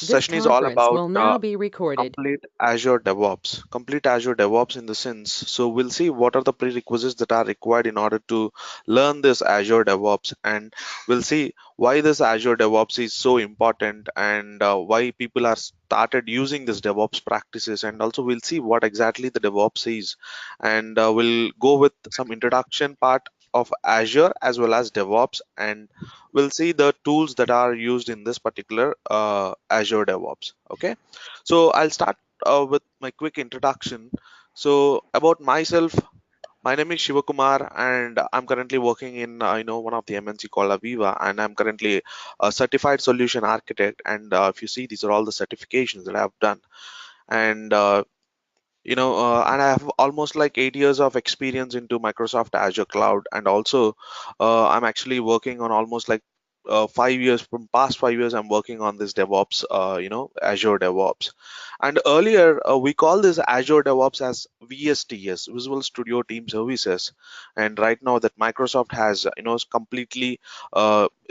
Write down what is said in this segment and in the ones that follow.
This session is all conference about will now be recorded. complete Azure DevOps in the sense. So we'll see what are the prerequisites that are required in order to learn this Azure DevOps, and we'll see why this Azure DevOps is so important, and why people are started using this DevOps practices, and also we'll see what exactly the DevOps is, and we'll go with some introduction part of Azure as well as DevOps, and we'll see the tools that are used in this particular Azure DevOps. Okay, so I'll start with my quick introduction. So about myself, my name is Shivakumar, and I'm currently working in one of the MNC called Aviva, and I'm currently a certified solution architect. And if you see, these are all the certifications that I've done, and and I have almost like 8 years of experience into Microsoft Azure Cloud, and also I'm actually working on almost like 5 years. From past 5 years I'm working on this DevOps, Azure DevOps. And earlier we call this Azure DevOps as VSTS, Visual Studio Team Services, and right now that Microsoft has completely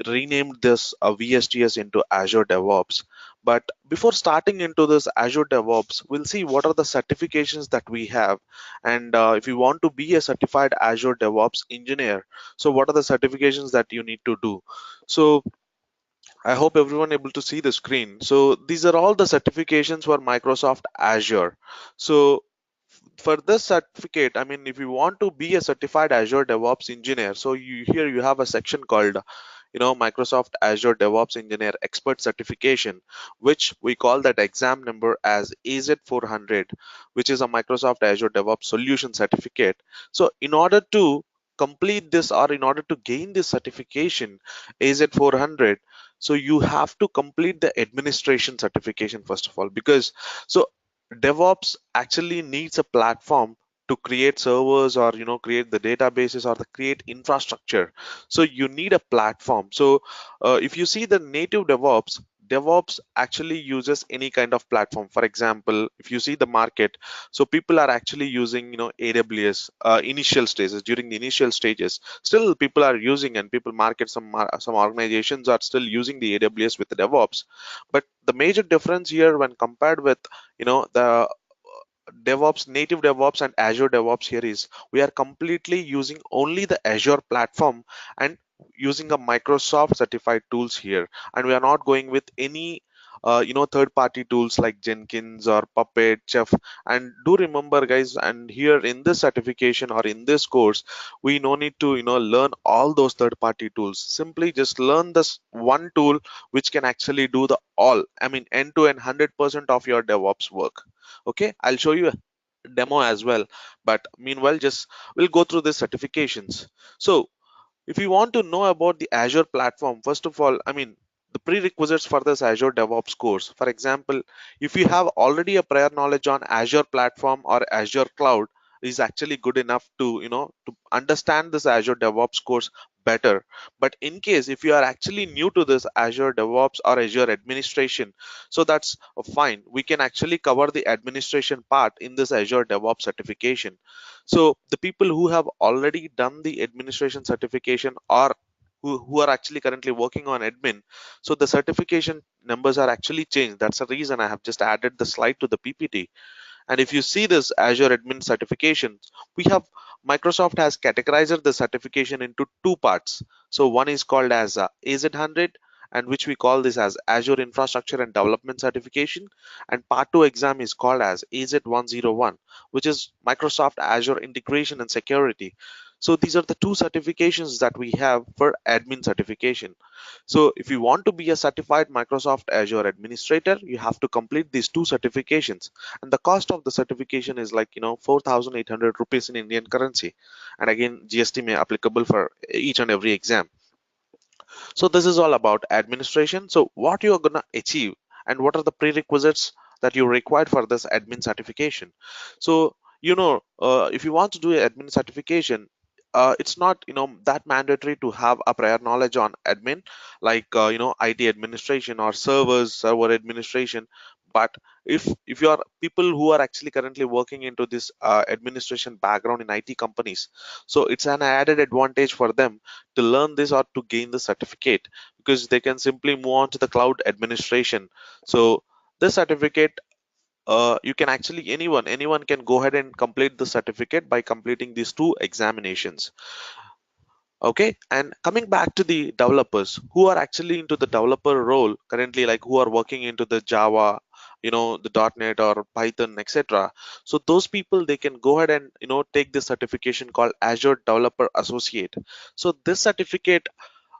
renamed this VSTS into Azure DevOps. But before starting into this Azure DevOps, we'll see what are the certifications that we have. And if you want to be a certified Azure DevOps engineer, so what are the certifications that you need to do? So I hope everyone able to see the screen. So these are all the certifications for Microsoft Azure. So for this certificate, I mean, if you want to be a certified Azure DevOps engineer, so you have a section called Microsoft Azure DevOps Engineer Expert Certification, which we call that exam number as AZ400, which is a Microsoft Azure DevOps Solution Certificate. So in order to complete this, or in order to gain this certification AZ400, so you have to complete the administration certification first of all, because so DevOps actually needs a platform to create servers, or create the databases, or the create infrastructure. So you need a platform. So if you see the native DevOps actually uses any kind of platform. For example, if you see the market, so people are actually using AWS initial stages. During the initial stages, still people are using, and people market, some organizations are still using the AWS with the DevOps. But the major difference here when compared with the DevOps, native DevOps and Azure DevOps here is we are completely using only the Azure platform and using a Microsoft certified tools here, and we are not going with any third-party tools like Jenkins or Puppet, Chef. And do remember, guys, and here in this certification or in this course, we no need to learn all those third-party tools. Simply just learn this one tool which can actually do the all. I mean, end-to-end 100% of your DevOps work. Okay, I'll show you a demo as well, but meanwhile just we'll go through the certifications. So if you want to know about the Azure platform, first of all, I mean, the prerequisites for this Azure DevOps course, for example, if you have already a prior knowledge on Azure platform or Azure cloud, is actually good enough to to understand this Azure DevOps course better. But in case if you are actually new to this Azure DevOps or Azure administration, so that's fine. We can actually cover the administration part in this Azure DevOps certification. So the people who have already done the administration certification, or who are actually currently working on admin, so the certification numbers are actually changed. That's the reason I have just added the slide to the PPT. And if you see this Azure admin certification, we have Microsoft has categorized the certification into two parts. So one is called as AZ100, and which we call this as Azure Infrastructure and Development Certification. And part 2 exam is called as AZ101, which is Microsoft Azure Integration and Security. So these are the two certifications that we have for admin certification. So if you want to be a certified Microsoft Azure administrator, you have to complete these two certifications, and the cost of the certification is like 4,800 rupees in Indian currency, and again GST may applicable for each and every exam. So this is all about administration. So what you're gonna achieve, and what are the prerequisites that you required for this admin certification. So if you want to do an admin certification, it's not that mandatory to have a prior knowledge on admin, like IT administration or server administration. part, if you are people who are actually currently working into this administration background in IT companies, so it's an added advantage for them to learn this or to gain the certificate, because they can simply move on to the cloud administration. So this certificate, you can actually, anyone can go ahead and complete the certificate by completing these two examinations. Okay, and coming back to the developers who are actually into the developer role currently, like who are working into the Java, the .NET or Python, etc. So those people, they can go ahead and take this certification called Azure Developer Associate. So this certificate,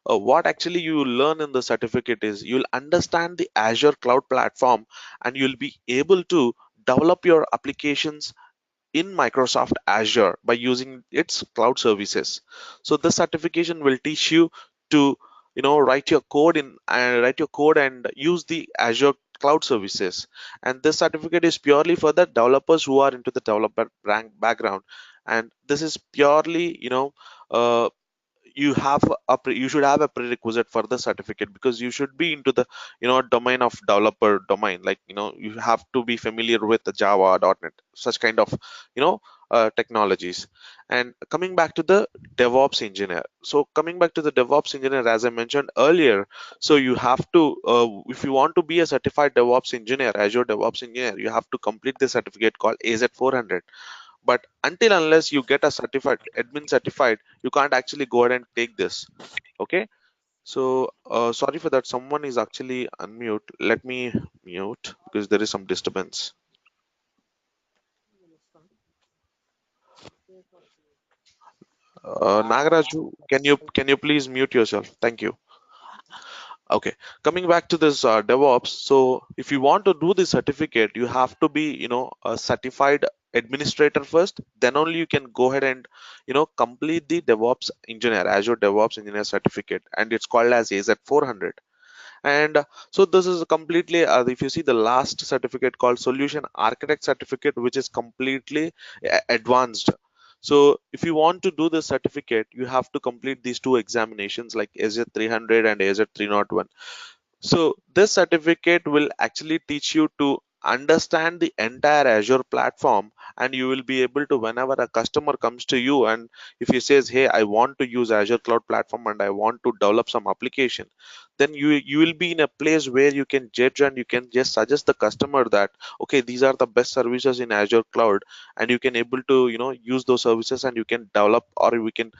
what actually you will learn in the certificate is you'll understand the Azure cloud platform, and you'll be able to develop your applications in Microsoft Azure by using its cloud services. So this certification will teach you to write your code and use the Azure cloud services. And this certificate is purely for the developers who are into the developer background. And this is purely, uh, you should have a prerequisite for the certificate, because you should be into the domain of developer domain, like you have to be familiar with the Java, .NET, such kind of technologies. And coming back to the DevOps engineer, so coming back to the DevOps engineer, as I mentioned earlier, so you have to, if you want to be a certified DevOps engineer, Azure DevOps engineer, you have to complete the certificate called AZ400. But until unless you get a certified admin certified, you can't actually go ahead and take this. Okay, so sorry for that, someone is actually unmute. Let me mute because there is some disturbance. Nagaraju, can you please mute yourself? Thank you. Okay, coming back to this DevOps. So if you want to do the certificate, you have to be, a certified administrator first. Then only you can go ahead and, complete the DevOps engineer, Azure DevOps engineer certificate, and it's called as AZ400. And so this is completely, if you see the last certificate called Solution Architect certificate, which is completely advanced. So if you want to do this certificate, you have to complete these two examinations like AZ300 and AZ301. So this certificate will actually teach you to understand the entire Azure platform, and you will be able to, whenever a customer comes to you and if he says, hey, I want to use Azure cloud platform and I want to develop some application, then you will be in a place where you can judge and you can just suggest the customer that, okay, these are the best services in Azure cloud, and you can able to use those services, and you can develop, or we can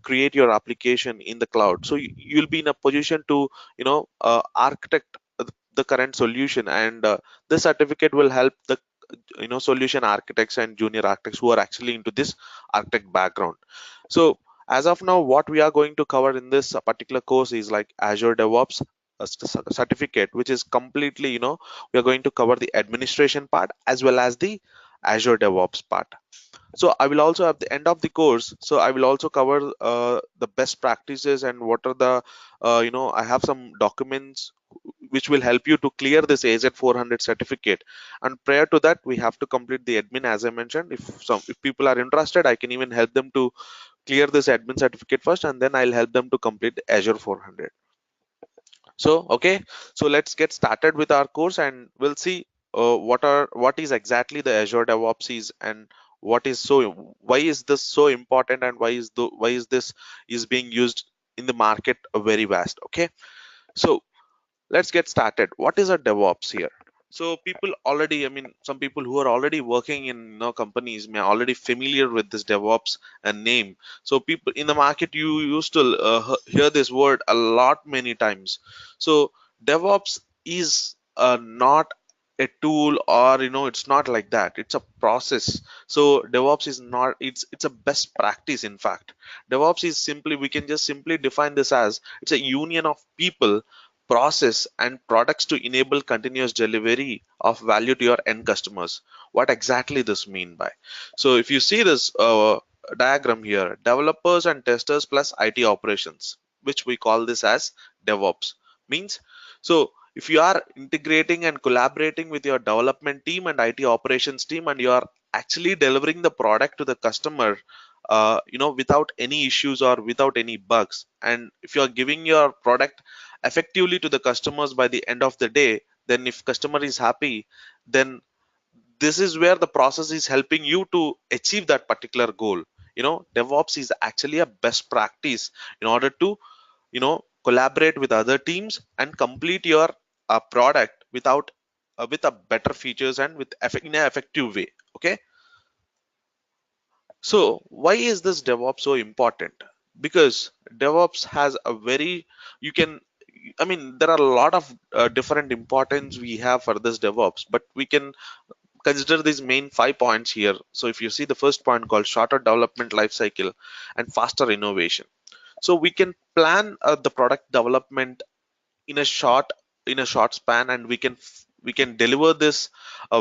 create your application in the cloud. So you'll be in a position to architect the current solution. And this certificate will help the solution architects and junior architects who are actually into this architect background. So as of now, what we are going to cover in this particular course is like Azure DevOps certificate, which is completely, we are going to cover the administration part as well as the Azure DevOps part. So I will also, at the end of the course, so I will also cover the best practices and what are the I have some documents which will help you to clear this AZ400 certificate. And prior to that, we have to complete the admin, as I mentioned. If people are interested, I can even help them to clear this admin certificate first, and then I'll help them to complete the Azure 400. So okay, so let's get started with our course, and we'll see what is exactly the Azure DevOps is, and why is this so important, and why is this is being used in the market very vast. Okay, so let's get started. What is a DevOps here? So people already, I mean, some people who are already working in companies may already familiar with this DevOps name. So people in the market, you used to hear this word a lot many times. So DevOps is not a tool, or it's not like that. It's a process. So DevOps is not, it's a best practice. In fact, DevOps is simply, we can just simply define this as it's a union of people, process and products to enable continuous delivery of value to your end customers. What exactly this mean by? So if you see this diagram here, developers and testers plus IT operations, which we call this as DevOps, means, so if you are integrating and collaborating with your development team and IT operations team, and you are actually delivering the product to the customer without any issues or without any bugs, and if you are giving your product effectively to the customers by the end of the day, then if customer is happy, then this is where the process is helping you to achieve that particular goal. DevOps is actually a best practice in order to collaborate with other teams and complete your product without with a better features and in an effective way. Okay, so why is this DevOps so important? Because DevOps has a very, you can, I mean, there are a lot of different importance we have for this DevOps, but we can consider these main 5 points here. So if you see the first point called shorter development life cycle and faster innovation. So we can plan the product development in a short span, and we can deliver this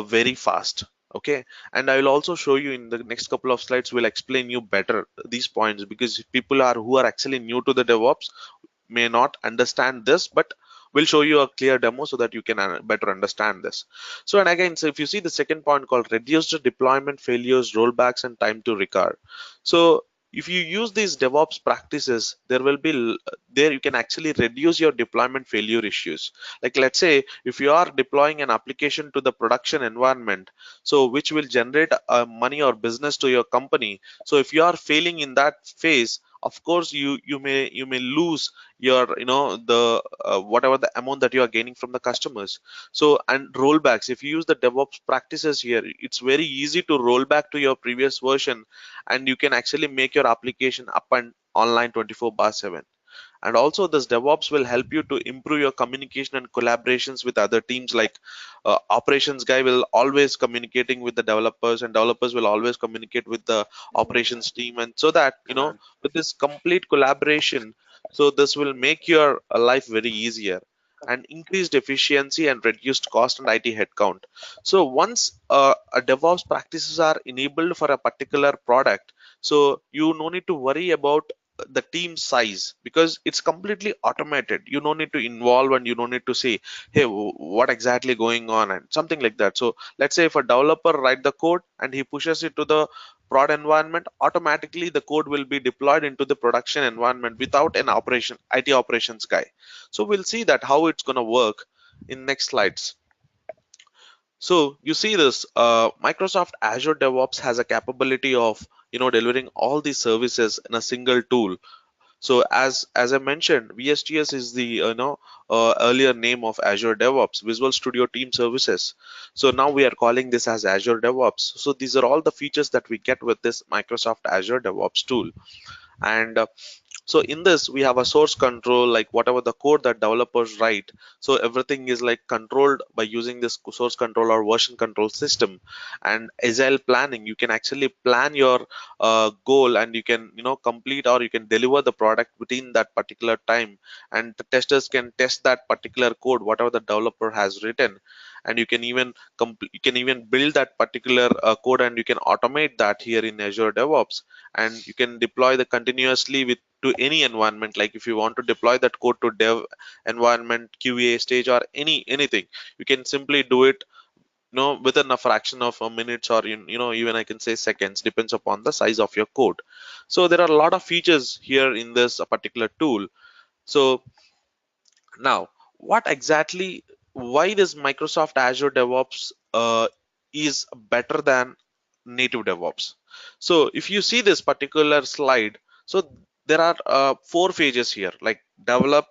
very fast. Okay, and I will also show you in the next couple of slides, will explain you better these points, because people are who are actually new to the DevOps may not understand this, but we'll show you a clear demo so that you can better understand this. So, and again, so if you see the second point called reduced deployment failures, rollbacks, and time to recover. So if you use these DevOps practices, there will be there you can actually reduce your deployment failure issues. Like, let's say if you are deploying an application to the production environment, so which will generate money or business to your company. So if you are failing in that phase, of course you may lose your the whatever the amount that you are gaining from the customers. So, and rollbacks, if you use the DevOps practices here, it's very easy to roll back to your previous version, and you can actually make your application up and online 24/7. And also this DevOps will help you to improve your communication and collaborations with other teams. Like operations guy will always communicating with the developers, and developers will always communicate with the operations team, and so that with this complete collaboration, so this will make your life very easier, and increased efficiency and reduced cost and IT headcount. So once a DevOps practices are enabled for a particular product, so you no need to worry about the team size, because it's completely automated. You don't need to involve, and you don't need to say, hey, what exactly going on, and something like that. So let's say if a developer write the code and he pushes it to the prod environment, automatically the code will be deployed into the production environment without an IT operations guy. So we'll see that how it's going to work in next slides. So you see this Microsoft Azure DevOps has a capability of delivering all these services in a single tool. So as I mentioned, VSTS is the earlier name of Azure DevOps, Visual Studio Team Services. So now we are calling this as Azure DevOps. So these are all the features that we get with this Microsoft Azure DevOps tool. And so in this we have a source control, like whatever the code that developers write, so everything is like controlled by using this source control or version control system. And agile planning, you can actually plan your goal, and you can complete, or you can deliver the product within that particular time, and the testers can test that particular code whatever the developer has written. And you can even build that particular code, and you can automate that here in Azure DevOps. And you can deploy the continuously with to any environment. Like if you want to deploy that code to dev environment, QA stage, or anything, you can simply do it within a fraction of a minutes, or even I can say seconds, depends upon the size of your code. So there are a lot of features here in this particular tool. So now, what exactly, why this Microsoft Azure DevOps is better than native DevOps? So if you see this particular slide, so there are 4 phases here, like develop,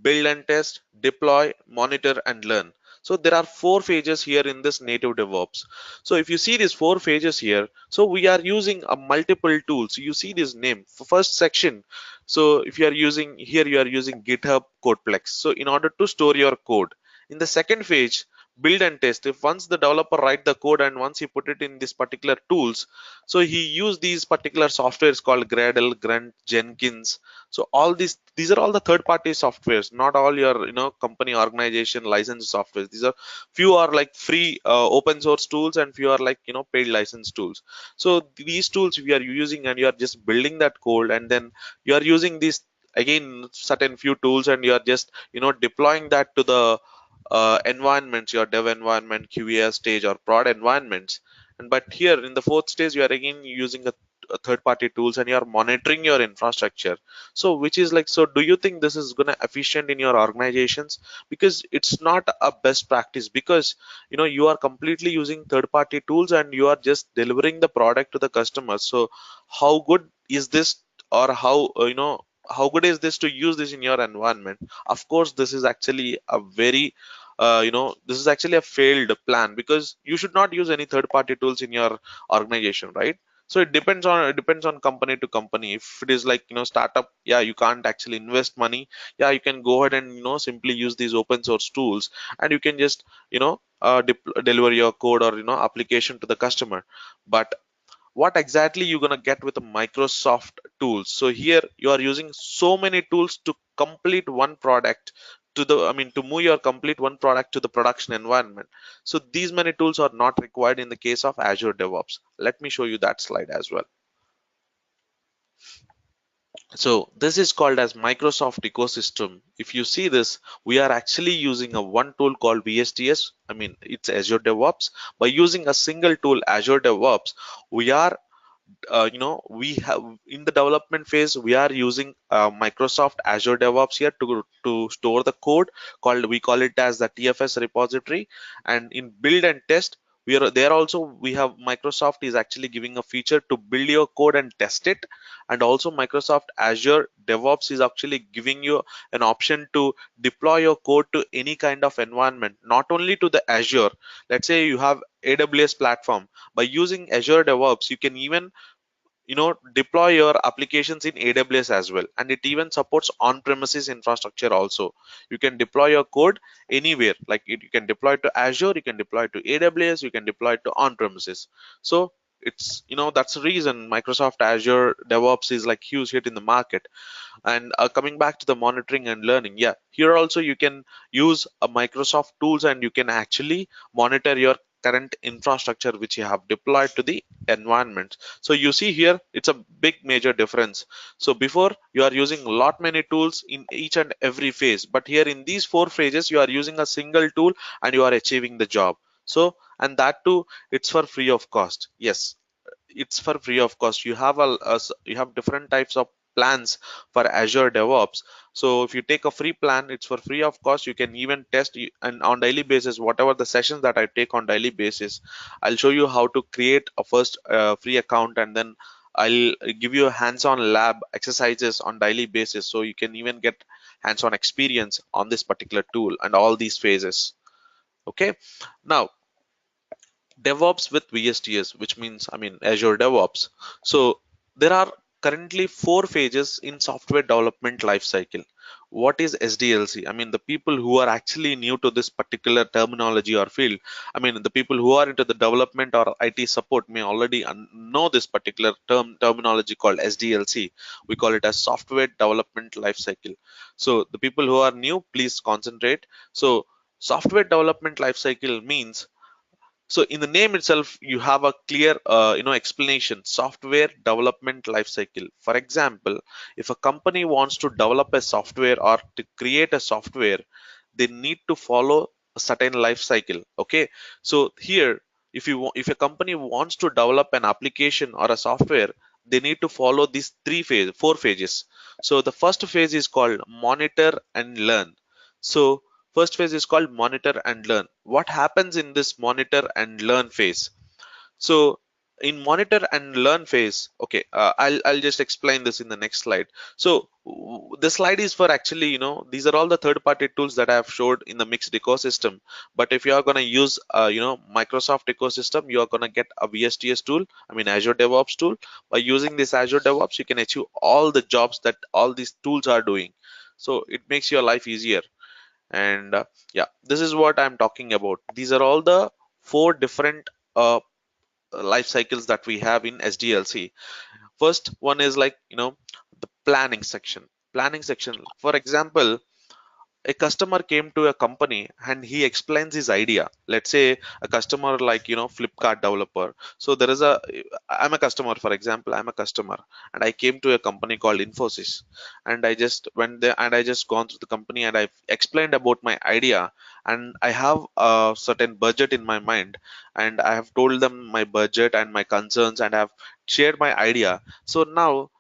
build and test, deploy, monitor, and learn. So there are 4 phases here in this native DevOps. So if you see these 4 phases here, so we are using a multiple tools. You see this name for first section. So if you are using here, you are using GitHub Codeplex. So in order to store your code. In the second phase, build and test. If once the developer write the code and once he put it in this particular tools, so he use these particular softwares called Gradle, Grunt, Jenkins. So all these are all the third party softwares, not all your company organization licensed softwares. These are few are like free open source tools, and few are like paid license tools. So these tools we are using, and you are just building that code, and then you are using these again certain few tools, and you are just deploying that to the environments, your dev environment, QA stage, or prod environments. And but here in the fourth stage, you are again using third party tools and you're monitoring your infrastructure. So which is like, so do you think this is gonna efficient in your organizations? Because it's not a best practice, because you are completely using third party tools and you are just delivering the product to the customer. So how good is this, or how good is this to use this in your environment? Of course this is actually a very this is actually a failed plan, because you should not use any third party tools in your organization, right? So it depends on company to company. If it is like startup, yeah, you can't actually invest money, yeah, you can go ahead and simply use these open source tools, and you can just deliver your code or application to the customer. But what exactly you're going to get with the Microsoft tools? So here you are using so many tools to complete one product to the I mean to move your complete one product to the production environment. So these many tools are not required in the case of Azure DevOps. Let me show you that slide as well. So this is called as Microsoft ecosystem. If you see this, we are actually using a one tool called VSTS. It's Azure DevOps. By using a single tool, Azure DevOps, we are we have in the development phase, we are using Microsoft Azure DevOps here to store the code. We call it as the TFS repository. And in build and test, we are there also, we have Microsoft is actually giving a feature to build your code and test it. And also Microsoft Azure DevOps is actually giving you an option to deploy your code to any kind of environment, not only to the Azure. Let's say you have AWS platform. By using Azure DevOps, you can even deploy your applications in AWS as well, and it even supports on-premises infrastructure also. You can deploy your code anywhere, like you can deploy to Azure, you can deploy to AWS, you can deploy to on-premises. So it's that's the reason Microsoft Azure DevOps is like huge hit in the market. And coming back to the monitoring and learning, yeah, here also you can use a Microsoft tools and you can actually monitor your current infrastructure which you have deployed to the environment. So you see here it's a big major difference. So before you are using a lot many tools in each and every phase, but here in these four phases you are using a single tool and you are achieving the job. So, and that too, it's for free of cost. Yes, it's for free of cost. You have you have different types of plans for Azure DevOps. So if you take a free plan, it's for free of cost. You can even test and on daily basis, whatever the sessions that I take on daily basis, I'll show you how to create a first free account, and then I'll give you a hands-on lab exercises on daily basis, so you can even get hands-on experience on this particular tool and all these phases. Okay, now DevOps with VSTS, which means Azure DevOps. So there are currently four phases in software development lifecycle. What is SDLC? The people who are actually new to this particular terminology or field, the people who are into the development or IT support may already know this particular terminology called SDLC. We call it as software development lifecycle. So the people who are new, please concentrate. So software development lifecycle means, so in the name itself, you have a clear, explanation. Software development lifecycle. For example, if a company wants to develop a software or to create a software, they need to follow a certain life cycle. Okay, so here, if a company wants to develop an application or a software, they need to follow these four phases. So the first phase is called monitor and learn. So first phase is called monitor and learn. What happens in this monitor and learn phase? So in monitor and learn phase, okay, I'll just explain this in the next slide. So the slide is for actually, these are all the third party tools that I have showed in the mixed ecosystem. But if you are going to use Microsoft ecosystem, you are going to get a VSTS tool, Azure DevOps tool. By using this Azure DevOps, you can achieve all the jobs that all these tools are doing. So it makes your life easier. And yeah, this is what I'm talking about. These are all the four different life cycles that we have in SDLC. First one is like the planning section. For example, a customer came to a company and he explains his idea. Let's say a customer like, Flipkart developer. So there is a I'm a customer, for example, I'm a customer, and I came to a company called Infosys, and I just went there and I just gone through the company and I've explained about my idea, and I have a certain budget in my mind, and I have told them my budget and my concerns, and I have shared my idea. So now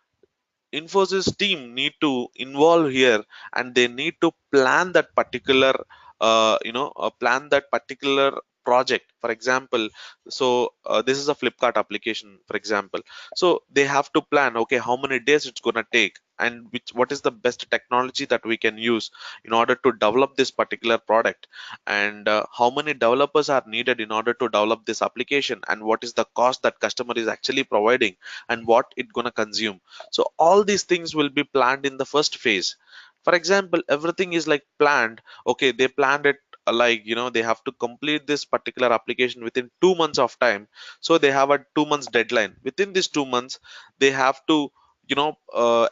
Infosys team need to involve here, and they need to plan that particular plan that particular project. For example, this is a Flipkart application, for example. So they have to plan, okay, how many days it's gonna take, and what is the best technology that we can use in order to develop this particular product, and how many developers are needed in order to develop this application, and what is the cost that customer is actually providing, and what it gonna consume. So all these things will be planned in the first phase. For example, everything is like planned. Okay, they planned it like, they have to complete this particular application within 2 months of time. So they have a 2 months deadline. Within these 2 months, they have to,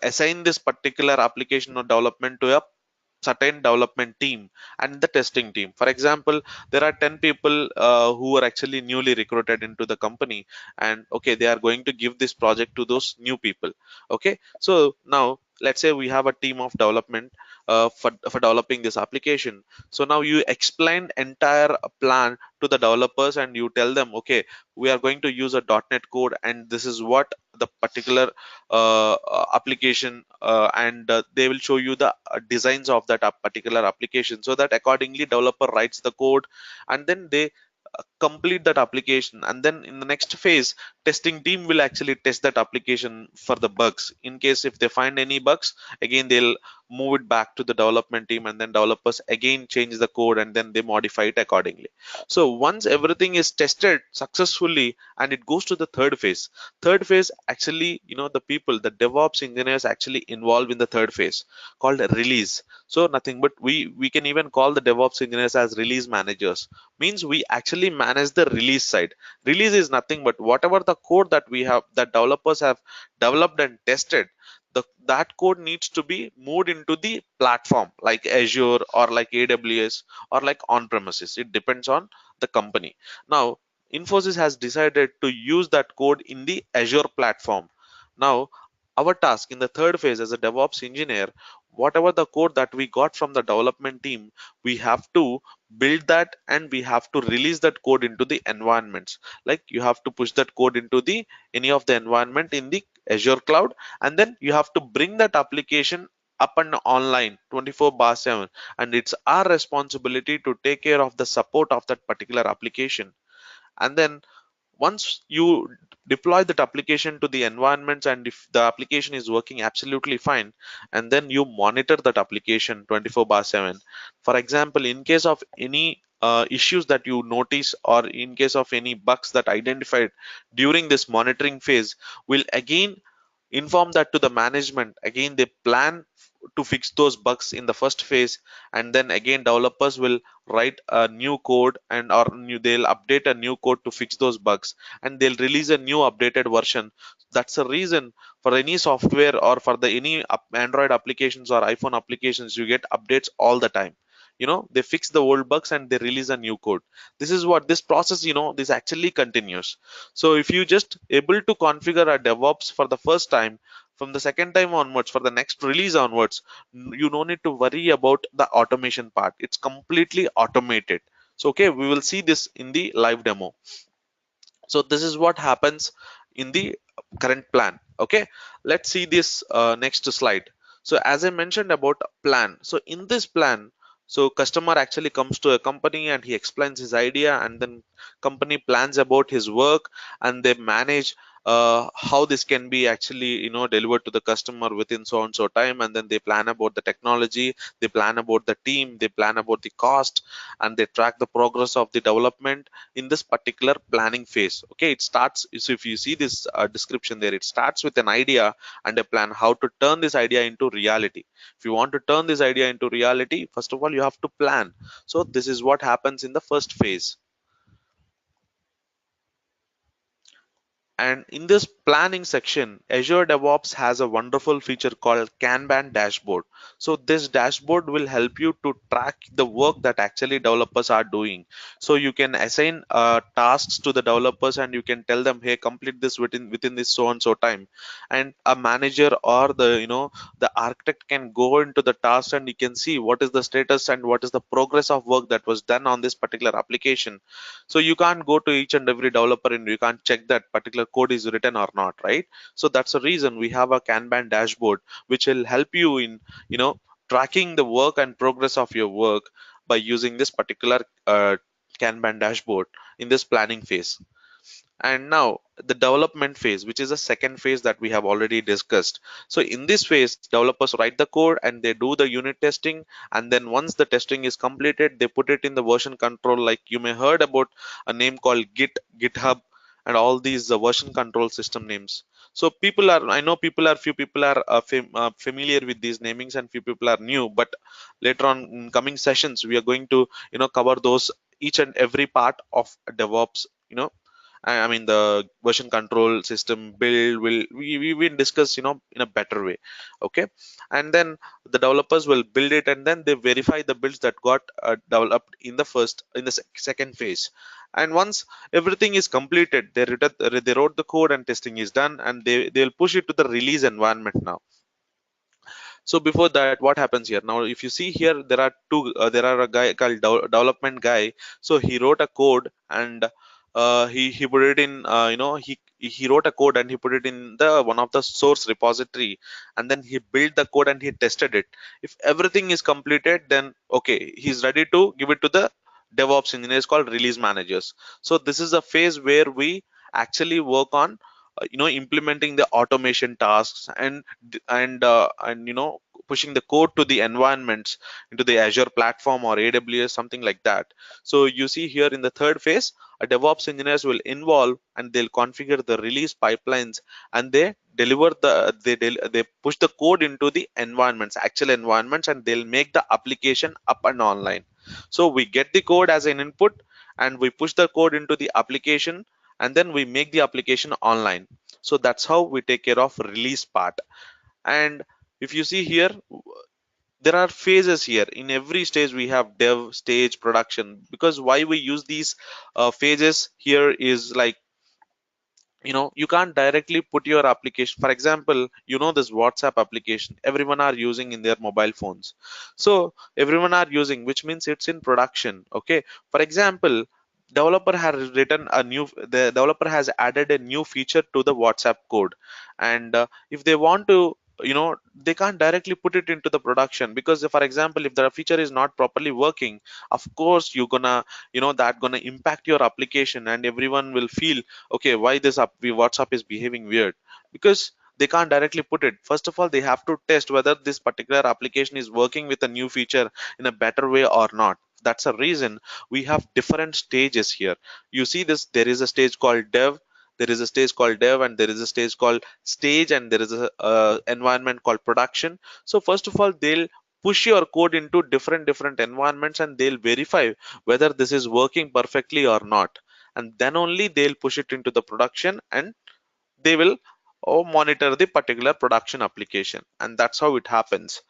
assign this particular application or development to a certain development team and the testing team. For example, there are 10 people who are actually newly recruited into the company, and okay, they are going to give this project to those new people. Okay, so now let's say we have a team of development for developing this application. So now you explain entire plan to the developers, and you tell them, okay, we are going to use a .NET code, and this is what the particular application, and they will show you the designs of that particular application, so that accordingly developer writes the code, and then they complete that application. And then in the next phase, testing team will actually test that application for the bugs. In case if they find any bugs, again they'll move it back to the development team, and then developers again change the code, and then they modify it accordingly. So once everything is tested successfully, and it goes to the third phase actually, the people, the DevOps engineers actually involved in the third phase, called release. So nothing but we can even call the DevOps engineers as release managers. Means we actually manage the release side. Release is nothing but whatever the code that we have, that developers have developed and tested, that code needs to be moved into the platform like Azure or like AWS or like on premises. It depends on the company. Now Infosys has decided to use that code in the Azure platform. Now our task in the third phase as a DevOps engineer, whatever the code that we got from the development team, we have to build that, and we have to release that code into the environments. Like you have to push that code into the any of the environment in the Azure cloud, and then you have to bring that application up and online 24/7, and it's our responsibility to take care of the support of that particular application. And then once you deploy that application to the environments, and if the application is working absolutely fine, and then you monitor that application 24/7. For example, in case of any issues that you notice, or in case of any bugs that identified during this monitoring phase, will again inform that to the management. Again they plan to fix those bugs in the first phase, and then again developers will write a new code, and they'll update a new code to fix those bugs, and they'll release a new updated version. That's the reason for any software, or for the any Android applications or iPhone applications, you get updates all the time. They fix the old bugs and they release a new code. This is what this process, this actually continues. So if you just able to configure a DevOps for the first time, from the second time onwards, for the next release onwards, you no need to worry about the automation part. It's completely automated. So okay, we will see this in the live demo. So this is what happens in the current plan. Okay, let's see this next slide. So as I mentioned about plan, so in this plan, so customer actually comes to a company and he explains his idea, and then company plans about his work, and they manage how this can be actually delivered to the customer within so and so time, and then they plan about the technology, they plan about the team, they plan about the cost, and they track the progress of the development in this particular planning phase. Okay, it starts, so if you see this description there, it starts with an idea and a plan how to turn this idea into reality. If you want to turn this idea into reality, first of all you have to plan. So this is what happens in the first phase. And in this planning section, Azure DevOps has a wonderful feature called Kanban dashboard. So this dashboard will help you to track the work that actually developers are doing. So you can assign tasks to the developers and you can tell them, hey, complete this within this so and so time. And a manager or the architect can go into the task and you can see what is the status and what is the progress of work that was done on this particular application. So you can't go to each and every developer and you can't check that particular code is written or not, right? So that's the reason we have a Kanban dashboard which will help you in tracking the work and progress of your work by using this particular Kanban dashboard in this planning phase. And now the development phase, which is the second phase that we have already discussed. So in this phase, developers write the code and they do the unit testing. And then once the testing is completed, they put it in the version control. Like you may heard about a name called GitHub, and all these version control system names. So I know few people are familiar with these namings and few people are new. But later on in coming sessions, we are going to, cover those each and every part of DevOps. I mean the version control system build we will discuss in a better way. Okay. And then the developers will build it and then they verify the builds that got developed in the second phase. And once everything is completed, they wrote the code and testing is done, and they'll push it to the release environment now. So before that, what happens here? Now if you see here, there are a guy called development guy. So he wrote a code and he put it in, he wrote a code and he put it in the one of the source repository, and then he built the code and he tested it. If everything is completed, then okay, he's ready to give it to the DevOps engineers called release managers. So this is a phase where we actually work on implementing the automation tasks and pushing the code to the environments into the Azure platform or AWS, something like that. So you see here in the third phase, a DevOps engineers will involve and they'll configure the release pipelines, and they deliver they push the code into the actual environments, and they'll make the application up and online. So we get the code as an input and we push the code into the application, and then we make the application online. So that's how we take care of release part. And if you see here, there are phases here. In every stage we have dev, stage, production. Because why we use these phases here is like, you can't directly put your application. For example, this WhatsApp application everyone are using in their mobile phones. So everyone are using, which means it's in production. Okay. For example, the developer has added a new feature to the WhatsApp code. And if they want to, they can't directly put it into the production, because for example, if the feature is not properly working, of course you're gonna, that gonna impact your application, and everyone will feel, okay, why WhatsApp is behaving weird. Because they can't directly put it. First of all, they have to test whether this particular application is working with a new feature in a better way or not. That's a reason we have different stages here. You see this, there is a stage called dev, and there is a stage called stage, and there is a environment called production. So first of all, they'll push your code into different environments, and they'll verify whether this is working perfectly or not. And then only they'll push it into the production, and they will monitor the particular production application. And that's how it happens.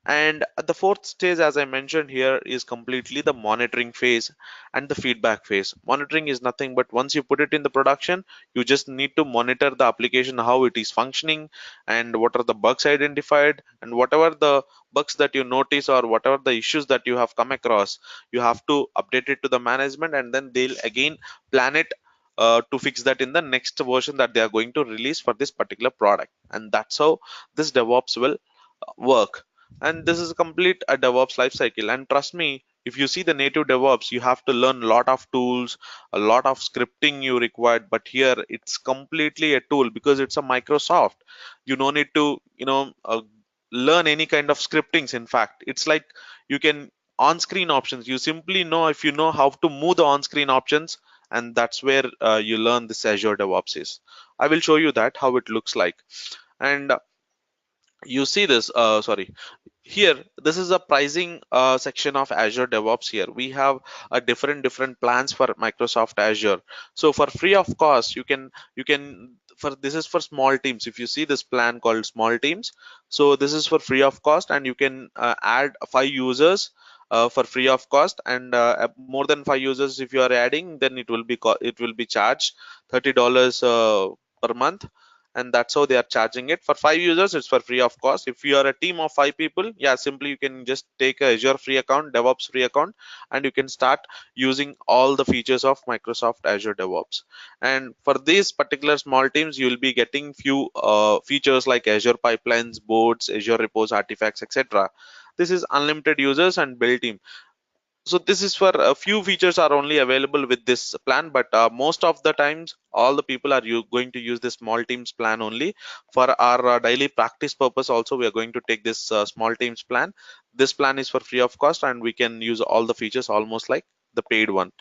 And the fourth stage, as I mentioned here, is completely the monitoring phase and the feedback phase. Monitoring is nothing but once you put it in the production, you just need to monitor the application, how it is functioning, and what are the bugs identified, and whatever the bugs that you notice or whatever the issues that you have come across, you have to update it to the management, and then they'll again plan it to fix that in the next version that they are going to release for this particular product. And that's how this DevOps will work. And this is a complete a DevOps lifecycle. And trust me, if you see the native DevOps, you have to learn a lot of tools, a lot of scripting you required. But here it's completely a tool because it's a Microsoft. You don't need to, learn any kind of scriptings. In fact, it's like you can on-screen options. You simply know if you know how to move the on-screen options, and that's where you learn this Azure DevOps is. I will show you that how it looks like. And you see this sorry, here, this is a pricing section of Azure DevOps. Here we have a different plans for Microsoft Azure. So for free of cost, you can for this is for small teams. If you see this plan called small teams, so this is for free of cost, and you can add 5 users for free of cost, and more than 5 users if you are adding, then it will be charged $30 per month, and that's how they are charging it. For 5 users, it's for free of cost. If you are a team of 5 people, yeah, simply you can just take a Azure free account, DevOps free account, and you can start using all the features of Microsoft Azure DevOps. And for these particular small teams, you will be getting few features like Azure pipelines, boards, Azure repos, artifacts, etc. This is unlimited users and built in. So this is for a few features are only available with this plan, but most of the times all the people are going to use this small teams plan only. For our daily practice purpose also, we are going to take this small teams plan. This plan is for free of cost, and we can use all the features almost like the paid one.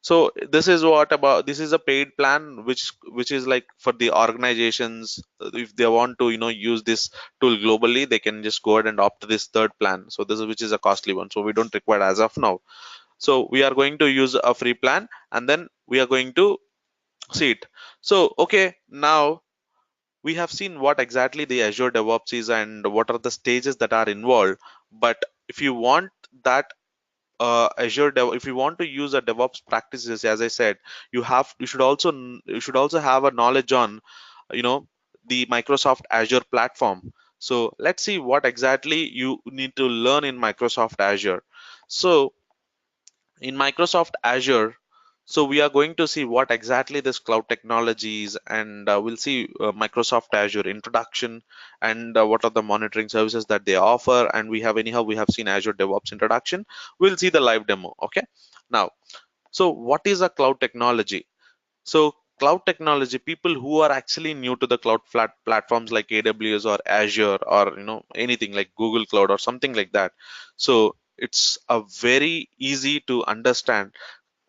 So this is a paid plan, which is like for the organizations. If they want to use this tool globally, they can just go ahead and opt this third plan. So this is which is a costly one, so we don't require as of now. So we are going to use a free plan, and then we are going to see it. So okay, now we have seen what exactly the Azure DevOps is and what are the stages that are involved. But if you want that if you want to use a DevOps practices, as I said, you should also have a knowledge on you know the Microsoft Azure platform. So let's see what exactly you need to learn in Microsoft Azure. So in Microsoft Azure, so we are going to see what exactly this cloud technology is, and we'll see Microsoft Azure introduction, and what are the monitoring services that they offer. And we have seen Azure DevOps introduction. We'll see the live demo. Okay. Now, so what is a cloud technology? So cloud technology, people who are actually new to the cloud platforms like AWS or Azure, or anything like Google Cloud or something like that. So it's a very easy to understand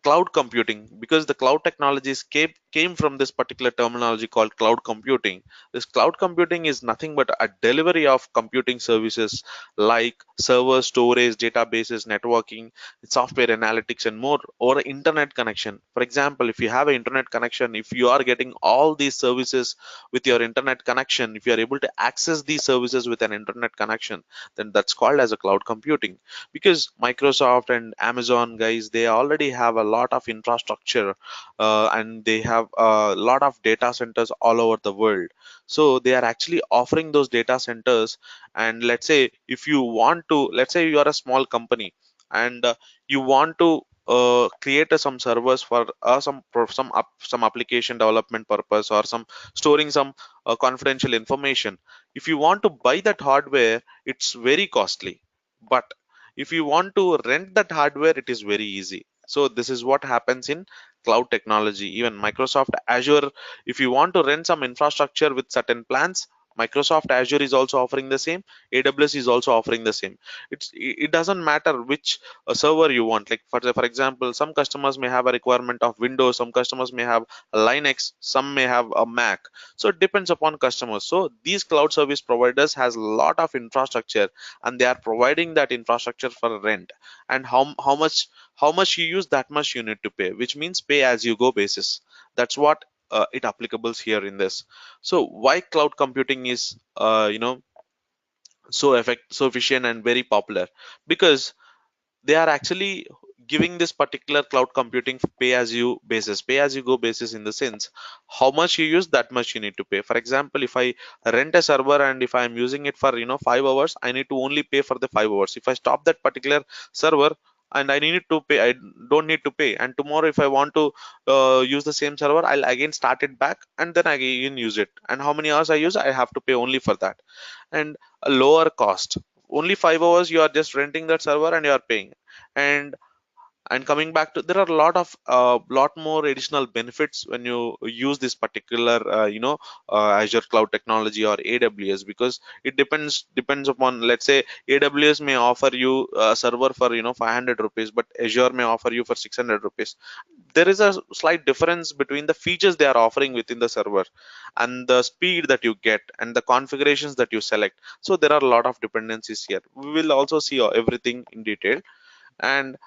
cloud computing, because the cloud technologies came from this particular terminology called cloud computing. This cloud computing is nothing but a delivery of computing services like server storage, databases, networking, software analytics, and more, or internet connection. For example, if you have an internet connection, if you are getting all these services with your internet connection, if you are able to access these services with an internet connection, then that's called as a cloud computing. Because Microsoft and Amazon guys, they already have a lot of infrastructure, and they have a lot of data centers all over the world. So they are actually offering those data centers. And let's say you are a small company, and you want to create some servers for some application development purpose, or some storing some confidential information. If you want to buy that hardware, it's very costly. But if you want to rent that hardware, it is very easy. So this is what happens in cloud technology. Even Microsoft Azure, if you want to rent some infrastructure with certain plans, Microsoft Azure is also offering the same. AWS is also offering the same. It doesn't matter which server you want. Like for example, some customers may have a requirement of Windows, some customers may have a Linux, some may have a Mac. So it depends upon customers. So these cloud service providers has a lot of infrastructure, and they are providing that infrastructure for rent. And how much you use, that much you need to pay, which means pay as you go basis. That's what it applicables here in this. So why cloud computing is so efficient and very popular? Because they are actually giving this particular cloud computing pay as you go basis, in the sense how much you use, that much you need to pay. For example, if I rent a server, and if I am using it for 5 hours, I need to only pay for the 5 hours. If I stop that particular server, and I need to pay, I don't need to pay. And tomorrow if I want to use the same server, I'll again start it back, and then again use it. And how many hours I use, I have to pay only for that. And a lower cost, only 5 hours you are just renting that server and you are paying. And And coming back to, there are a lot more additional benefits when you use this particular Azure cloud technology or AWS, because it depends upon, let's say AWS may offer you a server for 500 rupees, but Azure may offer you for 600 rupees. There is a slight difference between the features they are offering within the server and the speed that you get and the configurations that you select. So there are a lot of dependencies here. We will also see everything in detail. And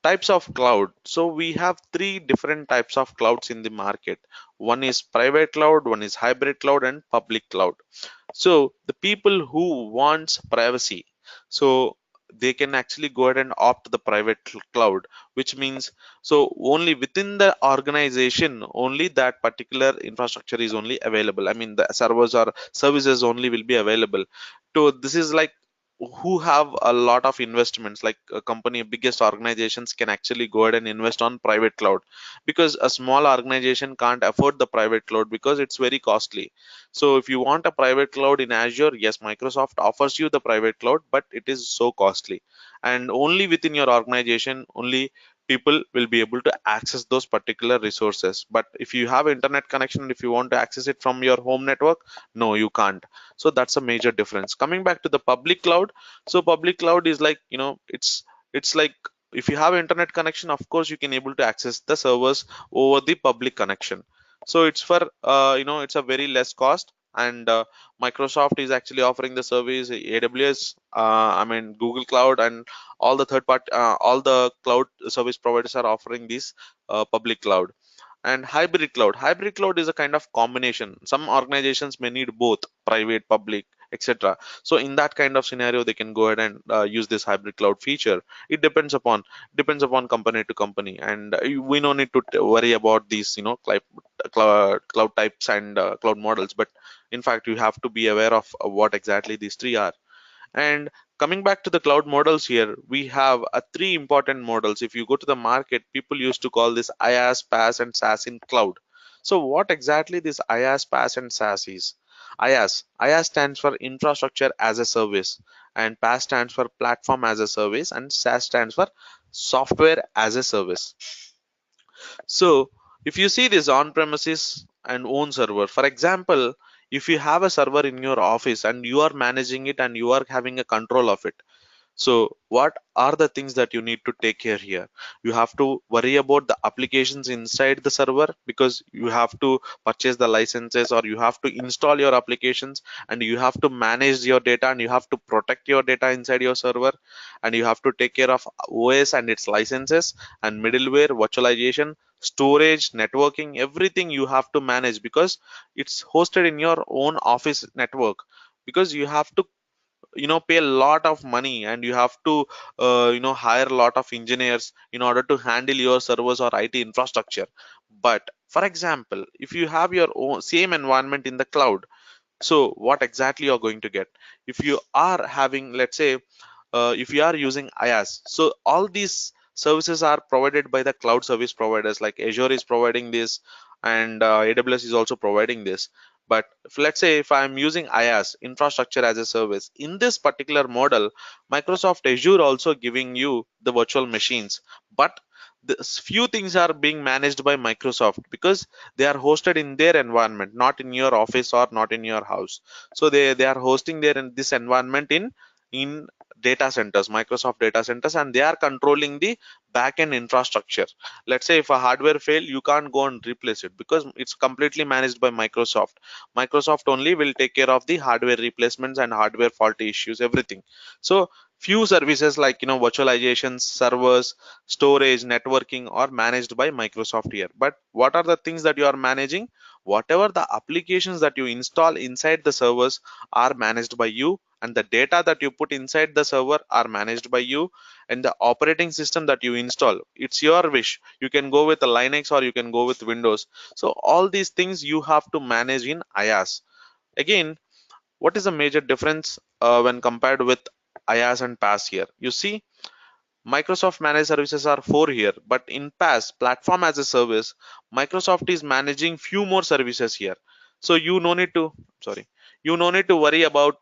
types of cloud, so we have three different types of clouds in the market. One is private cloud, one is hybrid cloud, and public cloud. So the people who wants privacy, so they can actually go ahead and opt the private cloud, which means, so only within the organization only that particular infrastructure is only available. I mean, the servers or services only will be available. So this is like who have a lot of investments, like a company, biggest organizations can actually go ahead and invest on private cloud, because a small organization can't afford the private cloud because it's very costly. So if you want a private cloud in Azure, yes, Microsoft offers you the private cloud, but it is so costly. And only within your organization, only people will be able to access those particular resources. But if you have internet connection, if you want to access it from your home network, no, you can't. So that's a major difference. Coming back to the public cloud, so public cloud is like, it's like, if you have internet connection, of course you can able to access the servers over the public connection. So it's for it's a very less cost. And Microsoft is actually offering the service, AWS, I mean Google Cloud, and all the cloud service providers are offering this public cloud. And hybrid cloud is a kind of combination. Some organizations may need both private, public, etc. So in that kind of scenario, they can go ahead and use this hybrid cloud feature. It depends upon company to company. And we no need to worry about these cloud types and cloud models. But in fact, you have to be aware of what exactly these three are. And coming back to the cloud models here, we have three important models. If you go to the market, people used to call this IaaS, PaaS, and SaaS in cloud. So what exactly this IaaS, PaaS, and SaaS is? IaaS stands for infrastructure as a service, and PaaS stands for platform as a service, and SaaS stands for software as a service. So if you see this on-premises and own server, for example, if you have a server in your office and you are managing it and you are having a control of it, so what are the things that you need to take care here? You have to worry about the applications inside the server, because you have to purchase the licenses or you have to install your applications, and you have to manage your data, and you have to protect your data inside your server, and you have to take care of OS and its licenses and middleware, virtualization, storage, networking, everything you have to manage, because it's hosted in your own office network. Because you have to pay a lot of money, and you have to hire a lot of engineers in order to handle your servers or IT infrastructure. But for example, if you have your own same environment in the cloud, so what exactly you're going to get? If you are having, let's say, if you are using IaaS, so all these services are provided by the cloud service providers, like Azure is providing this, and AWS is also providing this. But let's say if I'm using IaaS, infrastructure as a service, in this particular model, Microsoft Azure also giving you the virtual machines. But this few things are being managed by Microsoft, because they are hosted in their environment, not in your office or not in your house. So they are hosting their in this environment in data centers, Microsoft data centers, and they are controlling the backend infrastructure. Let's say if a hardware fail, you can't go and replace it, because it's completely managed by Microsoft only will take care of the hardware replacements and hardware faulty issues, everything. So few services like virtualization, servers, storage, networking are managed by Microsoft here. But what are the things that you are managing? Whatever the applications that you install inside the servers are managed by you, and the data that you put inside the server are managed by you, and the operating system that you install, it's your wish. You can go with a Linux or you can go with Windows. So all these things you have to manage in IaaS. Again, what is the major difference when compared with IaaS and PaaS here? You see, Microsoft managed services are four here, but in PaaS, platform as a service, Microsoft is managing few more services here. So you no need to, sorry, you no need to worry about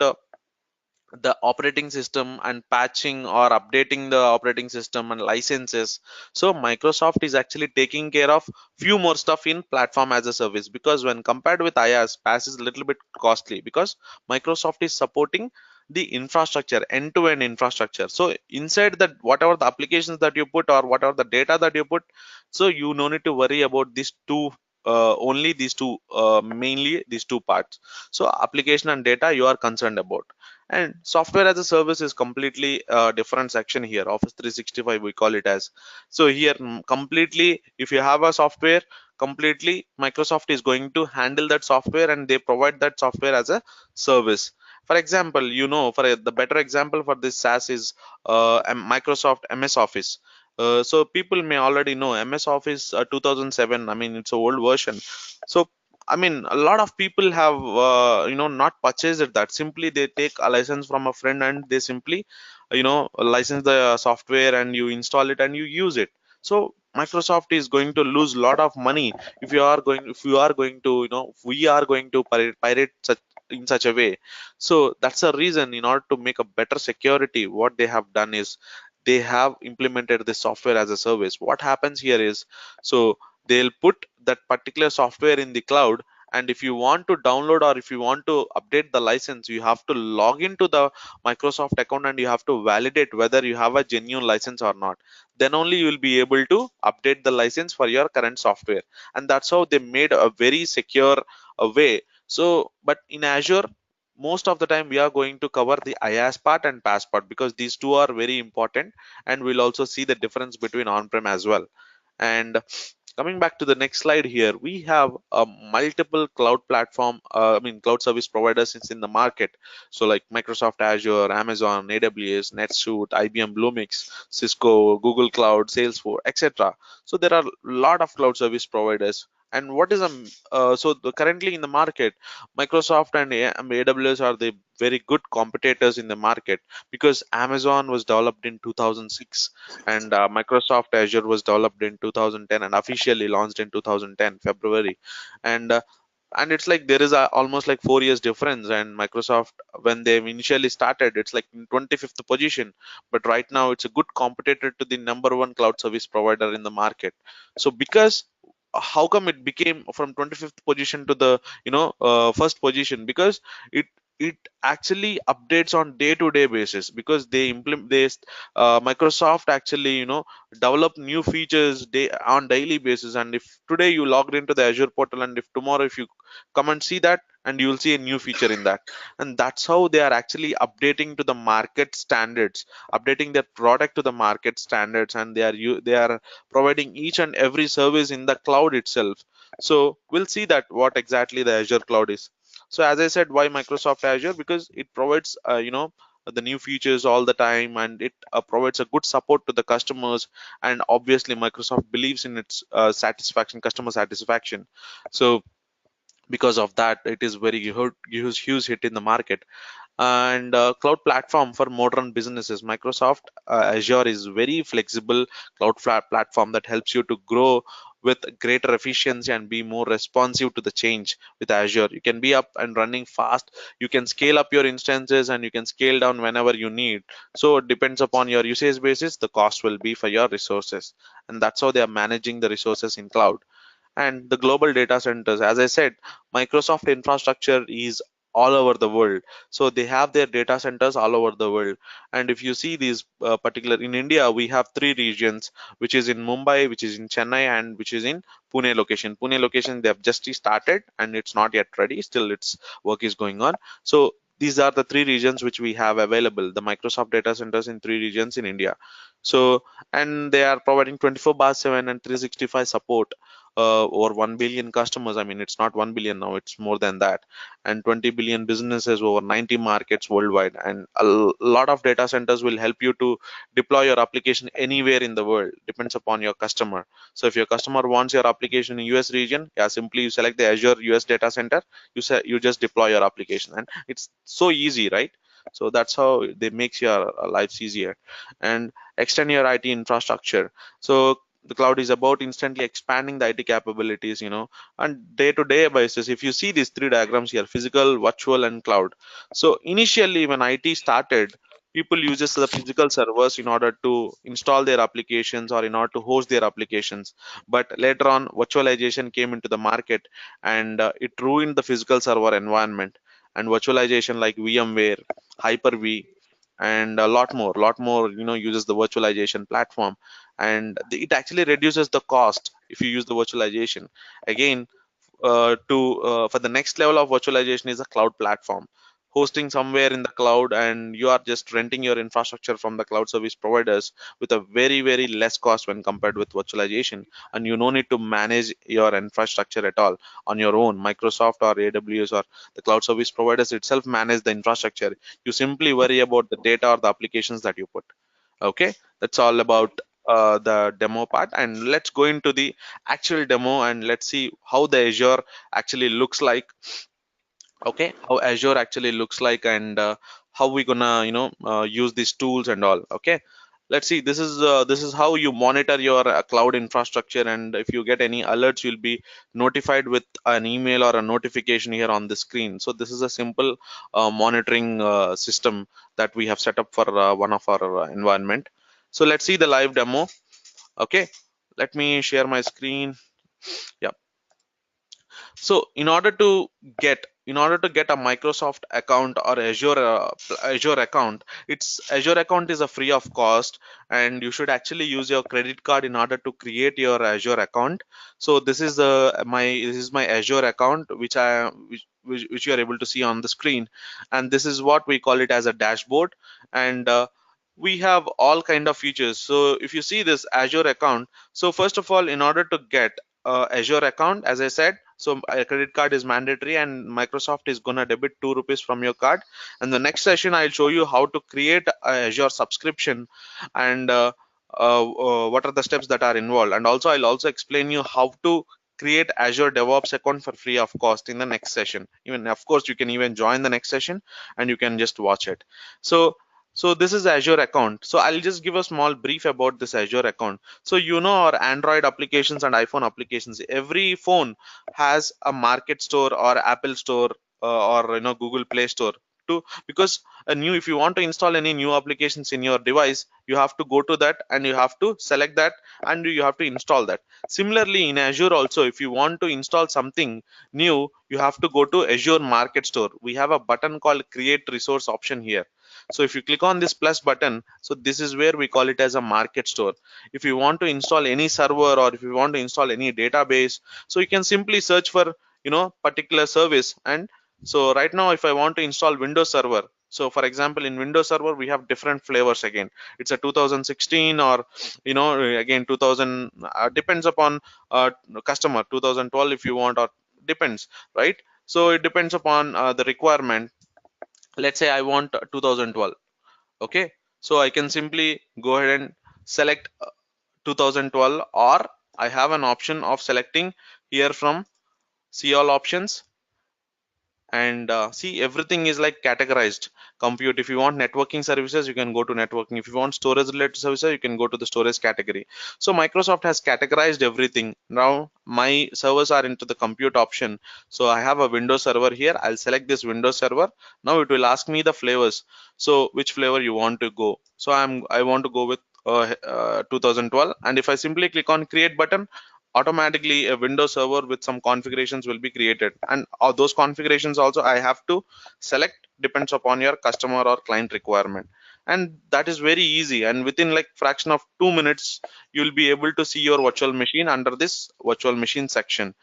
the operating system and patching or updating the operating system and licenses. So Microsoft is actually taking care of few more stuff in platform as a service, because when compared with IaaS, PaaS is a little bit costly, because Microsoft is supporting the infrastructure, end-to-end infrastructure. So inside that, whatever the applications that you put or whatever the data that you put, so you no need to worry about these two, only these two, mainly these two parts. So application and data you are concerned about, and software as a service is completely different section here. Office 365 we call it as. So here, completely, if you have a software, completely Microsoft is going to handle that software and they provide that software as a service. For example, the better example for this SaaS is Microsoft MS Office. So people may already know MS Office 2007. I mean, it's a old version. So I mean, a lot of people have, not purchased that. Simply, they take a license from a friend and they simply, license the software and you install it and you use it. So Microsoft is going to lose a lot of money if you are going to, if we are going to pirate such in such a way. So that's a reason, in order to make a better security, what they have done is they have implemented this software as a service. What happens here is, so they'll put that particular software in the cloud, and if you want to download or if you want to update the license, you have to log into the Microsoft account and you have to validate whether you have a genuine license or not. Then only you will be able to update the license for your current software. And that's how they made a very secure way. So but in Azure, most of the time we are going to cover the IaaS part and PaaS part, because these two are very important, and we'll also see the difference between on-prem as well. And coming back to the next slide here, we have a multiple cloud platform, cloud service providers is in the market. So like Microsoft Azure, Amazon, AWS, NetSuite, IBM Bluemix, Cisco, Google Cloud, Salesforce, etc. So there are a lot of cloud service providers. And what is currently in the market, Microsoft and AWS are the very good competitors in the market, because Amazon was developed in 2006 and Microsoft Azure was developed in 2010 and officially launched in 2010 February. And it's like there is almost like 4 years difference. And Microsoft, when they initially started, it's like in 25th position, but right now it's a good competitor to the number one cloud service provider in the market. So because how come it became from 25th position to the first position? Because it it actually updates on day to day basis, because they implement this, Microsoft actually develop new features on daily basis. And if today you logged into the Azure portal, and if tomorrow if you come and see that, and you will see a new feature in that. And that's how they are actually updating to the market standards, updating their product to the market standards, and they are providing each and every service in the cloud itself. So we'll see that what exactly the Azure cloud is. So as I said, why Microsoft Azure? Because it provides the new features all the time, and it provides a good support to the customers. And obviously Microsoft believes in its satisfaction, customer satisfaction. So because of that, it is very huge hit in the market. And cloud platform for modern businesses, Microsoft Azure is very flexible cloud platform that helps you to grow with greater efficiency and be more responsive to the change. With Azure, you can be up and running fast, you can scale up your instances, and you can scale down whenever you need. So it depends upon your usage basis, the cost will be for your resources. And that's how they are managing the resources in cloud. And the global data centers, as I said, Microsoft infrastructure is all over the world. So they have their data centers all over the world. And if you see these particular, in India we have three regions, which is in Mumbai, which is in Chennai, and which is in Pune location. They have just started and it's not yet ready, still its work is going on. So these are the three regions which we have available, the Microsoft data centers in three regions in India. So, and they are providing 24/7 and 365 support, over 1 billion customers. I mean, it's not 1 billion now, it's more than that. And 20 billion businesses over 90 markets worldwide. And lot of data centers will help you to deploy your application anywhere in the world, depends upon your customer. So if your customer wants your application in US region, yeah, simply you select the Azure US data center, you just deploy your application, and it's so easy, right? So that's how they makes your lives easier. And extend your IT infrastructure. So The cloud is about instantly expanding the IT capabilities, and day to day basis. If you see these three diagrams here, physical, virtual, and cloud. So initially, when IT started, people uses the physical servers in order to install their applications or in order to host their applications. But later on, virtualization came into the market, and it ruined the physical server environment. And virtualization like VMware, Hyper-V, and a lot more uses the virtualization platform, and it actually reduces the cost if you use the virtualization. Again, to for the next level of virtualization is a cloud platform, hosting somewhere in the cloud, and you are just renting your infrastructure from the cloud service providers with a very very less cost when compared with virtualization. And you no need to manage your infrastructure at all on your own. Microsoft or AWS or the cloud service providers itself manage the infrastructure. You simply worry about the data or the applications that you put. Okay, that's all about the demo part, and let's go into the actual demo and let's see how the Azure actually looks like. Okay, how Azure actually looks like, and how we gonna use these tools and all. Okay, let's see. This is how you monitor your cloud infrastructure, and if you get any alerts, you'll be notified with an email or a notification here on the screen. So this is a simple monitoring system that we have set up for one of our environment. So let's see the live demo. Okay, let me share my screen. Yeah. So in order to get a Microsoft account or Azure account, it's Azure account is a free of cost, and you should actually use your credit card in order to create your Azure account. So this is my Azure account, which you are able to see on the screen, and this is what we call it as a dashboard. And we have all kind of features. So if you see this Azure account, so first of all, in order to get Azure account, as I said, so a credit card is mandatory, and Microsoft is gonna debit ₹2 from your card. And the next session, I'll show you how to create a Azure subscription, and what are the steps that are involved. And also, I'll also explain you how to create Azure DevOps account for free of cost in the next session. Even of course, you can even join the next session, and you can just watch it. So so this is Azure account. So I'll just give a small brief about this Azure account. So our Android applications and iPhone applications, every phone has a market store or Apple store, or Google Play Store too. Because if you want to install any new applications in your device, you have to go to that and you have to select that and you have to install that. Similarly, in Azure also, if you want to install something new, you have to go to Azure Market Store. We have a button called Create Resource option here. So if you click on this plus button, so this is where we call it as a market store. If you want to install any server or if you want to install any database, so you can simply search for particular service. And so right now, if I want to install Windows Server, so for example, in Windows Server we have different flavors. Again, it's a 2016, or again 2000, depends upon customer, 2012 if you want, or depends, right? So it depends upon the requirement. Let's say I want 2012. Okay, so I can simply go ahead and select 2012, or I have an option of selecting here from see all options. And see, everything is like categorized. Compute, if you want networking services, you can go to networking. If you want storage related services, you can go to the storage category. So Microsoft has categorized everything. Now my servers are into the compute option. So I have a Windows server here. I'll select this Windows server. Now it will ask me the flavors, so which flavor you want to go. So I want to go with 2012. And if I simply click on create button, automatically a Windows server with some configurations will be created. And those configurations also I have to select, depends upon your customer or client requirement. And that is very easy, and within like fraction of 2 minutes you'll be able to see your virtual machine under this virtual machine section.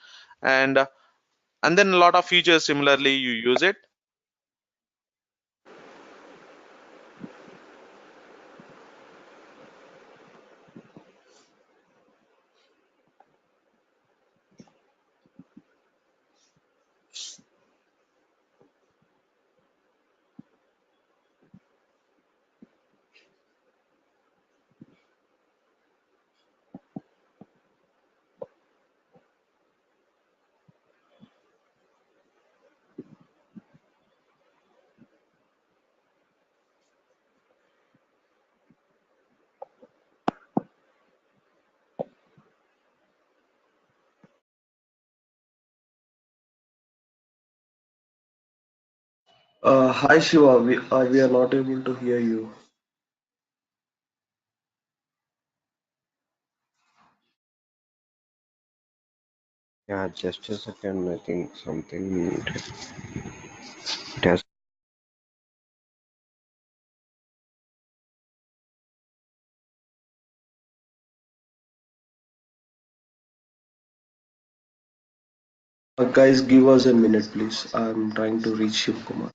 And then a lot of features, similarly you use it. Hi Shiva, we are not able to hear you. Yeah, just a second. I think something it has. Guys, give us a minute, please. I'm trying to reach Shiv Kumar.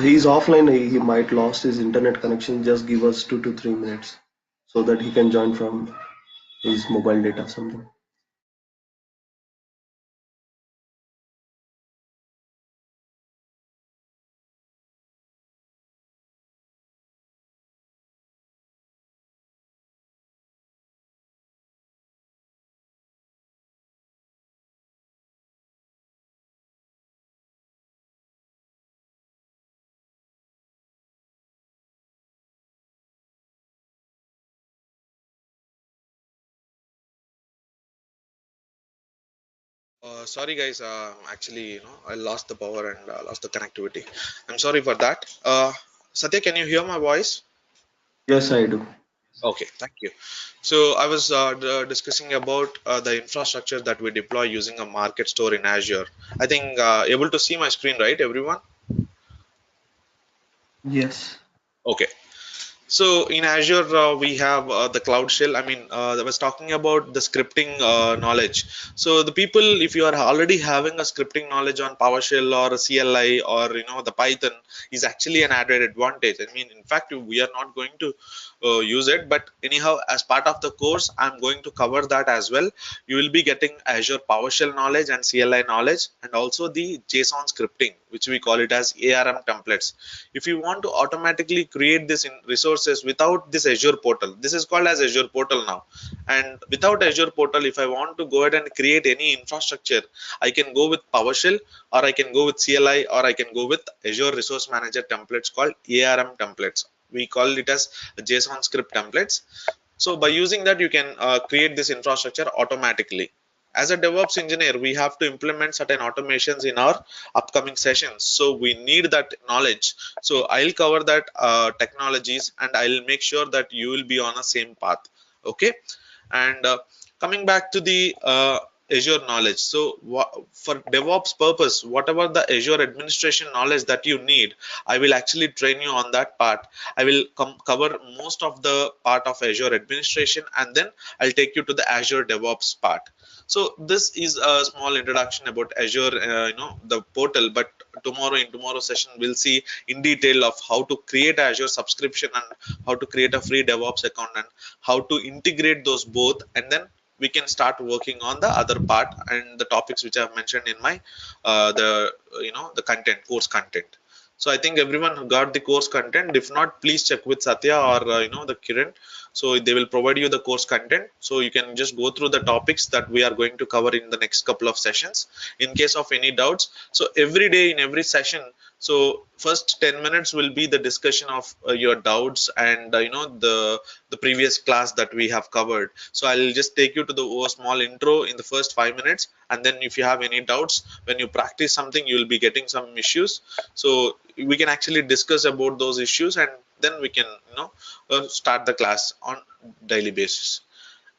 He's offline. He might lost his internet connection. Just give us 2 to 3 minutes so that he can join from his mobile data something. Sorry guys, actually, I lost the power and lost the connectivity. I'm sorry for that. Satya, can you hear my voice? Yes, I do. Okay, thank you. So I was discussing about the infrastructure that we deploy using a market store in Azure. I think able to see my screen, right, everyone? Yes. Okay. So in Azure, we have the Cloud Shell. I mean, I was talking about the scripting knowledge. So the people, if you are already having a scripting knowledge on PowerShell or a CLI or the Python, is actually an added advantage. I mean, in fact, we are not going to use it, but anyhow, as part of the course, I'm going to cover that as well. You will be getting Azure PowerShell knowledge and CLI knowledge, and also the JSON scripting, which we call it as ARM templates. If you want to automatically create this in resources without this Azure portal, this is called as Azure portal now, and without Azure portal, if I want to go ahead and create any infrastructure, I can go with PowerShell, or I can go with CLI, or I can go with Azure resource manager templates called ARM templates. We call it as JSON script templates. So by using that, you can create this infrastructure automatically. As a DevOps engineer, we have to implement certain automations in our upcoming sessions. So we need that knowledge. So I'll cover that technologies, and I'll make sure that you will be on the same path. Okay. And coming back to the Azure knowledge. So for DevOps purpose, whatever the Azure administration knowledge that you need, I will actually train you on that part. I will cover most of the part of Azure administration, and then I'll take you to the Azure DevOps part. So this is a small introduction about Azure, the portal. But in tomorrow session, we'll see in detail of how to create Azure subscription and how to create a free DevOps account and how to integrate those both, and then we can start working on the other part and the topics which I've mentioned in my the the content course content. So I think everyone got the course content. If not, please check with Satya or the Kiran. So they will provide you the course content. So you can just go through the topics that we are going to cover in the next couple of sessions. In case of any doubts, so every day in every session, so first 10 minutes will be the discussion of your doubts and the previous class that we have covered. So I'll just take you to the small intro in the first 5 minutes, and then if you have any doubts when you practice something, you will be getting some issues. So we can actually discuss about those issues, and then we can start the class on daily basis.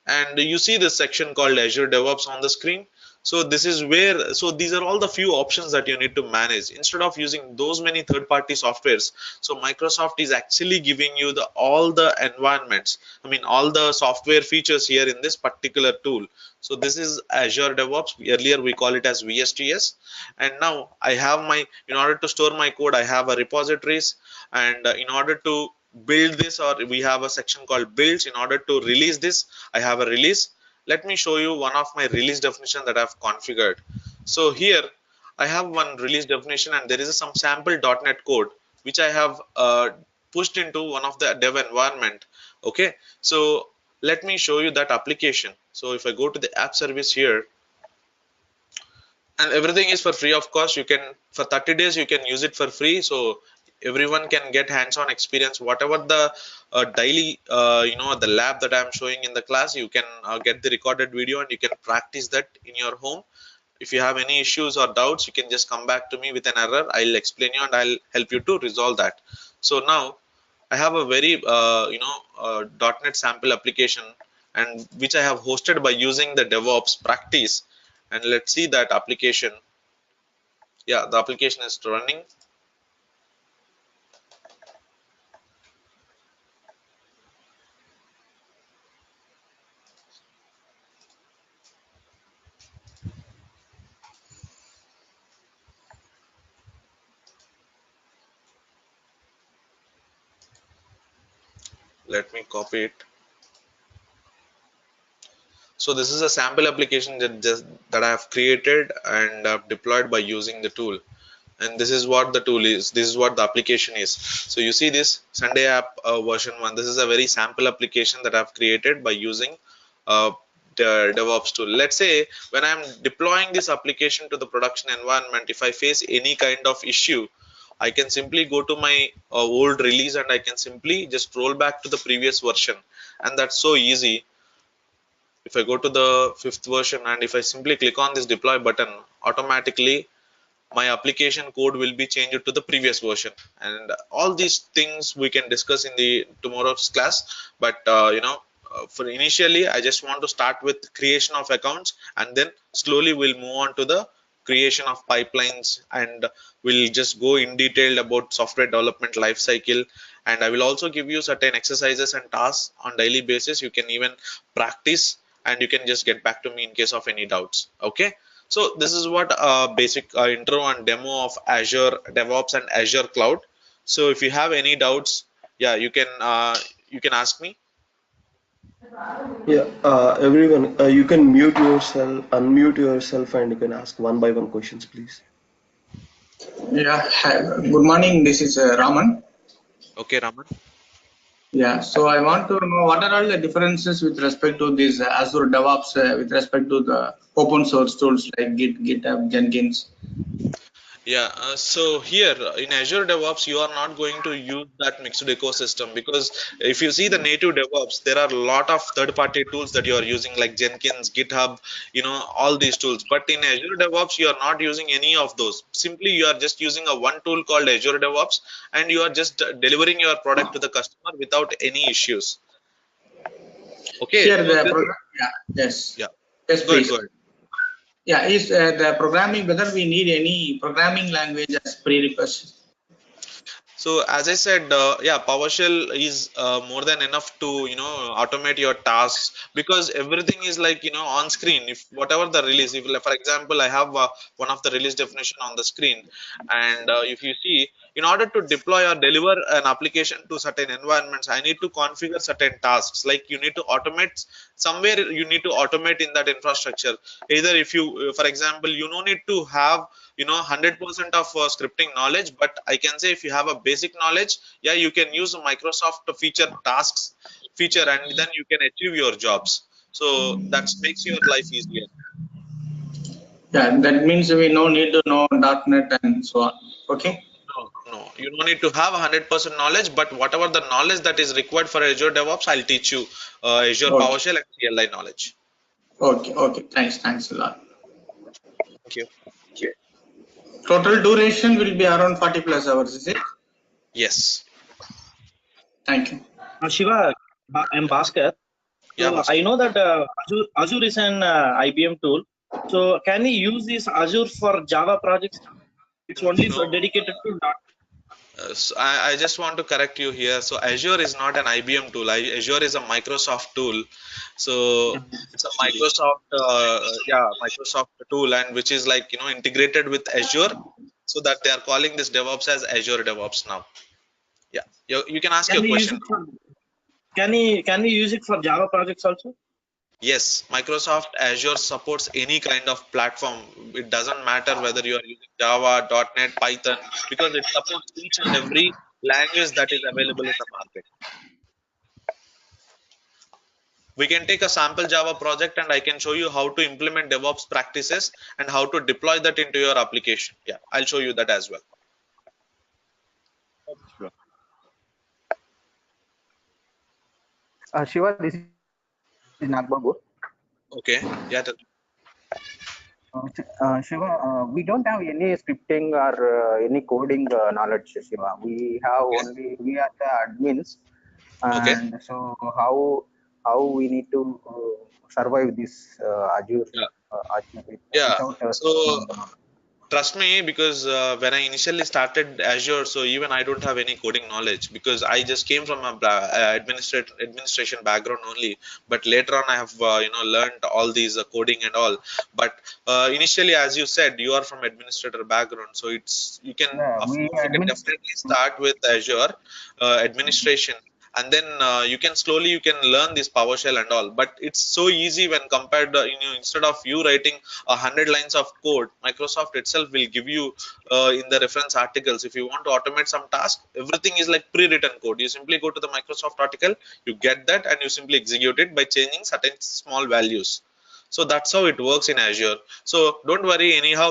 And you see this section called Azure DevOps on the screen. So this is where, so these are all the few options that you need to manage instead of using those many third-party softwares. So Microsoft is actually giving you the all the environments, I mean all the software features here in this particular tool. So this is Azure DevOps. Earlier we call it as VSTS. And now I have my, in order to store my code, I have a repositories, and in order to build this, or we have a section called builds. In order to release this, I have a release. Let me show you one of my release definition that I've configured. So here I have one release definition, and there is some sample .NET code which I have pushed into one of the dev environment. Okay, so let me show you that application. So if I go to the app service here, and everything is for free of cost. You can, for 30 days you can use it for free, so everyone can get hands-on experience. Whatever the daily the lab that I'm showing in the class, you can get the recorded video and you can practice that in your home. If you have any issues or doubts, you can just come back to me with an error. I'll explain you and I'll help you to resolve that. So now I have a very .NET sample application, and which I have hosted by using the DevOps practice. And let's see that application. Yeah, the application is running. Let me copy it. So this is a sample application that I have created and deployed by using the tool. And this is what the tool is. This is what the application is. So you see this Sunday app version 1. This is a very sample application that I've created by using uh, the DevOps tool. Let's say when I'm deploying this application to the production environment, if I face any kind of issue, I can simply go to my old release and I can simply just roll back to the previous version. And that's so easy. If I go to the fifth version and if I simply click on this deploy button, automatically my application code will be changed to the previous version. And all these things we can discuss in the tomorrow's class. But for initially I just want to start with creation of accounts, and then slowly we'll move on to the creation of pipelines, and we'll just go in detail about software development life cycle. And I will also give you certain exercises and tasks on daily basis. You can even practice and you can just get back to me in case of any doubts. Okay, so this is what basic intro and demo of Azure DevOps and Azure Cloud. So if you have any doubts, yeah, you can ask me. Yeah, everyone, you can unmute yourself, and you can ask one by one questions, please. Yeah, hi. Good morning. This is Raman. Okay, Raman. Yeah, so I want to know what are all the differences with respect to this Azure DevOps with respect to the open source tools like Git, GitHub, Jenkins. Yeah, so here in Azure DevOps, you are not going to use that mixed ecosystem, because if you see the native DevOps, there are a lot of third-party tools that you are using like Jenkins, GitHub, all these tools. But in Azure DevOps, you are not using any of those. Simply, you are just using a one tool called Azure DevOps, and you are just delivering your product to the customer without any issues. Okay, Here so the this, program, yeah, yes, yeah, yes, go ahead, please. go ahead. Yeah, is the programming whether we need any programming language as prerequisite? So as I said, yeah, PowerShell is more than enough to automate your tasks, because everything is like on screen. If whatever the release, if like, for example, I have one of the release definition on the screen, and if you see, in order to deploy or deliver an application to certain environments, I need to configure certain tasks. Like you need to automate somewhere, you need to automate in that infrastructure. Either if you, for example, you no need to have 100% of scripting knowledge, but I can say if you have a basic knowledge, yeah, you can use Microsoft feature tasks feature, and then you can achieve your jobs. So that makes your life easier. Yeah, that means we no need to know .NET and so on. No, Okay. no, you don't need to have 100% knowledge, but whatever the knowledge that is required for Azure DevOps, I'll teach you Azure Okay. PowerShell and CLI knowledge. Okay. Okay. Thanks a lot. Thank you. Total duration will be around 40 plus hours, is it? Yes. Thank you. Shiva, I'm Yeah, Bhaskar. yeah, So I Bhaskar. know that Azure is an IBM tool. So can we use this Azure for Java projects? It's only for No, dedicated to So I just want to correct you here. So Azure is not an IBM tool. Azure is a Microsoft tool. So it's a Microsoft, Microsoft tool, and which is like integrated with Azure, so that they are calling this DevOps as Azure DevOps now. Yeah, you can ask can your we use question it now. for can we use it for Java projects also? Yes, Microsoft Azure supports any kind of platform. It doesn't matter whether you are using Java, .NET, Python, because it supports each and every language that is available in the market. We can take a sample Java project and I can show you how to implement DevOps practices and how to deploy that into your application. Yeah, I'll show you that as well. Sure. Shiva, this is Nagbabu. Okay. Yeah. Shiva, we don't have any scripting or any coding knowledge, Shiva. We are the admins, Okay. and so how we need to survive this Yeah. Azure Yeah. without So scripting. trust me, because when I initially started Azure, so even I don't have any coding knowledge because I just came from a administration background only. But later on, I have learned all these coding and all. But initially, as you said, you are from administrator background, so you can, Yeah, of we course, you can administer. definitely start with Azure administration, and then you can slowly you can learn this PowerShell and all. But it's so easy when compared, instead of you writing 100 lines of code, Microsoft itself will give you in the reference articles. If you want to automate some task, everything is like pre-written code. You simply go to the Microsoft article, you get that, and you simply execute it by changing certain small values. So that's how it works in Azure. So don't worry, anyhow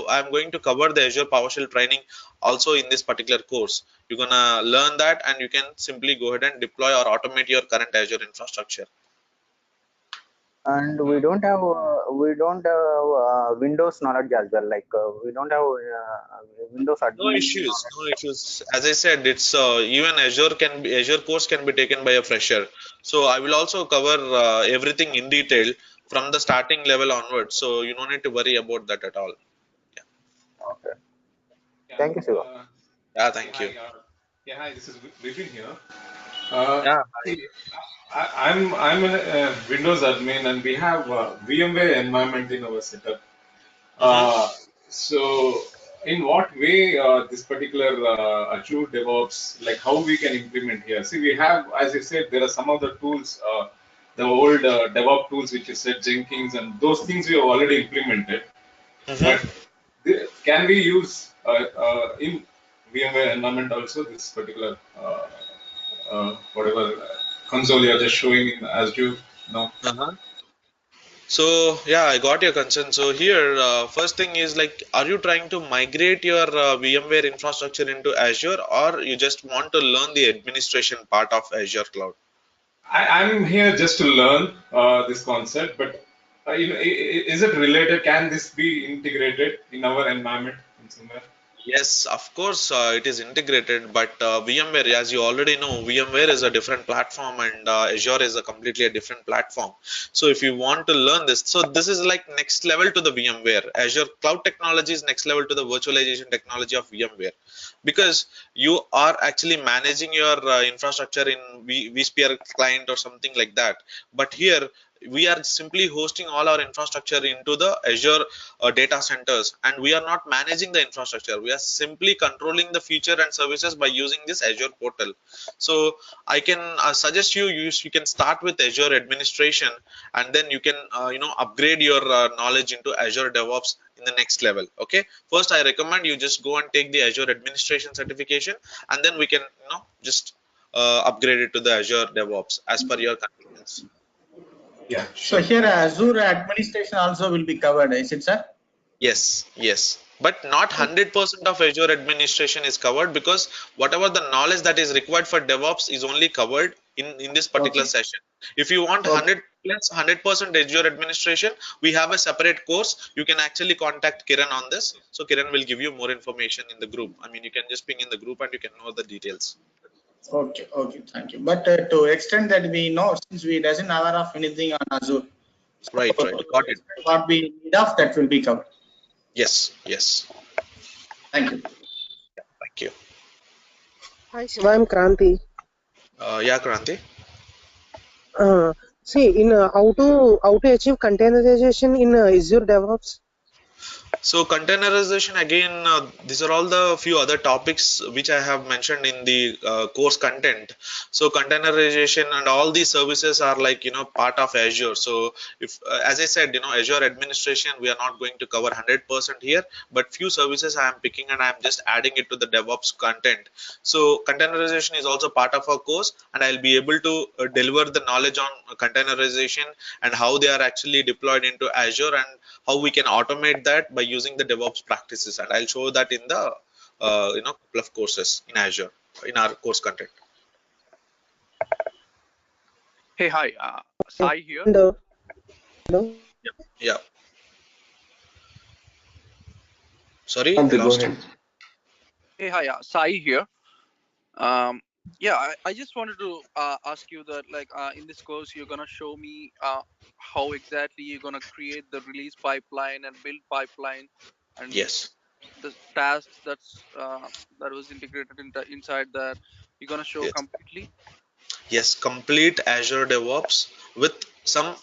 I'm going to cover the Azure PowerShell training also in this particular course. You're gonna learn that and you can simply go ahead and deploy or automate your current Azure infrastructure. And we don't have Windows knowledge as well. Like we don't have Windows No admin issues, knowledge. no issues. As I said, it's even Azure course can be taken by a fresher. So I will also cover everything in detail from the starting level onwards. So you don't need to worry about that at all. Yeah, Okay. Yeah. Thank you, Shiva. yeah, Yeah. thank Hi. you. Yeah. Hi. This is Vipin here. Uh, Yeah, see, I'm a Windows admin, and we have VMware environment in our setup. mm-hmm. Uh, so, in what way this particular Azure DevOps, like how we can implement here? See, we have, as you said, there are some of the tools, the old DevOps tools, which you said Jenkins, and those things we have already implemented. But Mm-hmm. can we use in VMware environment also this particular whatever console you are just showing in Azure? No. Uh-huh. So yeah, I got your concern. So here, first thing is like, are you trying to migrate your VMware infrastructure into Azure, or you just want to learn the administration part of Azure cloud? I'm here just to learn this concept, but is it related? Can this be integrated in our environment in somewhere? Yes, of course, it is integrated, but VMware, as you already know, VMware is a different platform and Azure is a completely a different platform. So if you want to learn this, so this is like next level to the VMware. Azure Cloud Technology is next level to the virtualization technology of VMware, because you are actually managing your infrastructure in vSphere client or something like that. But here we are simply hosting all our infrastructure into the Azure data centers, and we are not managing the infrastructure. We are simply controlling the feature and services by using this Azure portal. So I can suggest you can start with Azure administration, and then you can upgrade your knowledge into Azure DevOps in the next level. Okay, first I recommend you just go and take the Azure administration certification, and then we can just upgrade it to the Azure DevOps as per your convenience. Yeah, So sure. here Thank you. Azure administration also will be covered, is it, sir? Yes, yes, but not Okay. 100% of Azure administration is covered, because whatever the knowledge that is required for DevOps is only covered in this particular Okay. session. If you want Okay. 100 plus 100% Azure administration, we have a separate course. You can actually contact Kiran on this. So Kiran will give you more information in the group. I mean, you can just ping in the group and you can know the details. Okay. Okay. Thank you. But to extent that we know, since we doesn't aware of anything on Azure, Right, so right. to Got it. extent what we need of that will be covered. Yes, yes. Thank you. Thank you. Hi Shiva, I'm Kranti. Yeah, Kranti. See, in how to achieve containerization in Azure DevOps? So containerization again, these are all the few other topics which I have mentioned in the course content. So containerization and all these services are like, part of Azure. So if, as I said, Azure administration, we are not going to cover 100% here, but few services I am picking and I am just adding it to the DevOps content. So containerization is also part of our course, and I'll be able to deliver the knowledge on containerization and how they are actually deployed into Azure, and how we can automate that by using the DevOps practices, and I'll show that in the couple of courses in Azure in our course content. Hey, hi, Sai here. And hello. Yeah. Sorry, I Kranti, go lost you. ahead. Hey, hi, Sai here. Um, yeah, I just wanted to ask you that, like, in this course, you're gonna show me how exactly you're gonna create the release pipeline and build pipeline, and Yes. the tasks that was integrated inside that. You're gonna show Yes. completely. Yes, complete Azure DevOps with some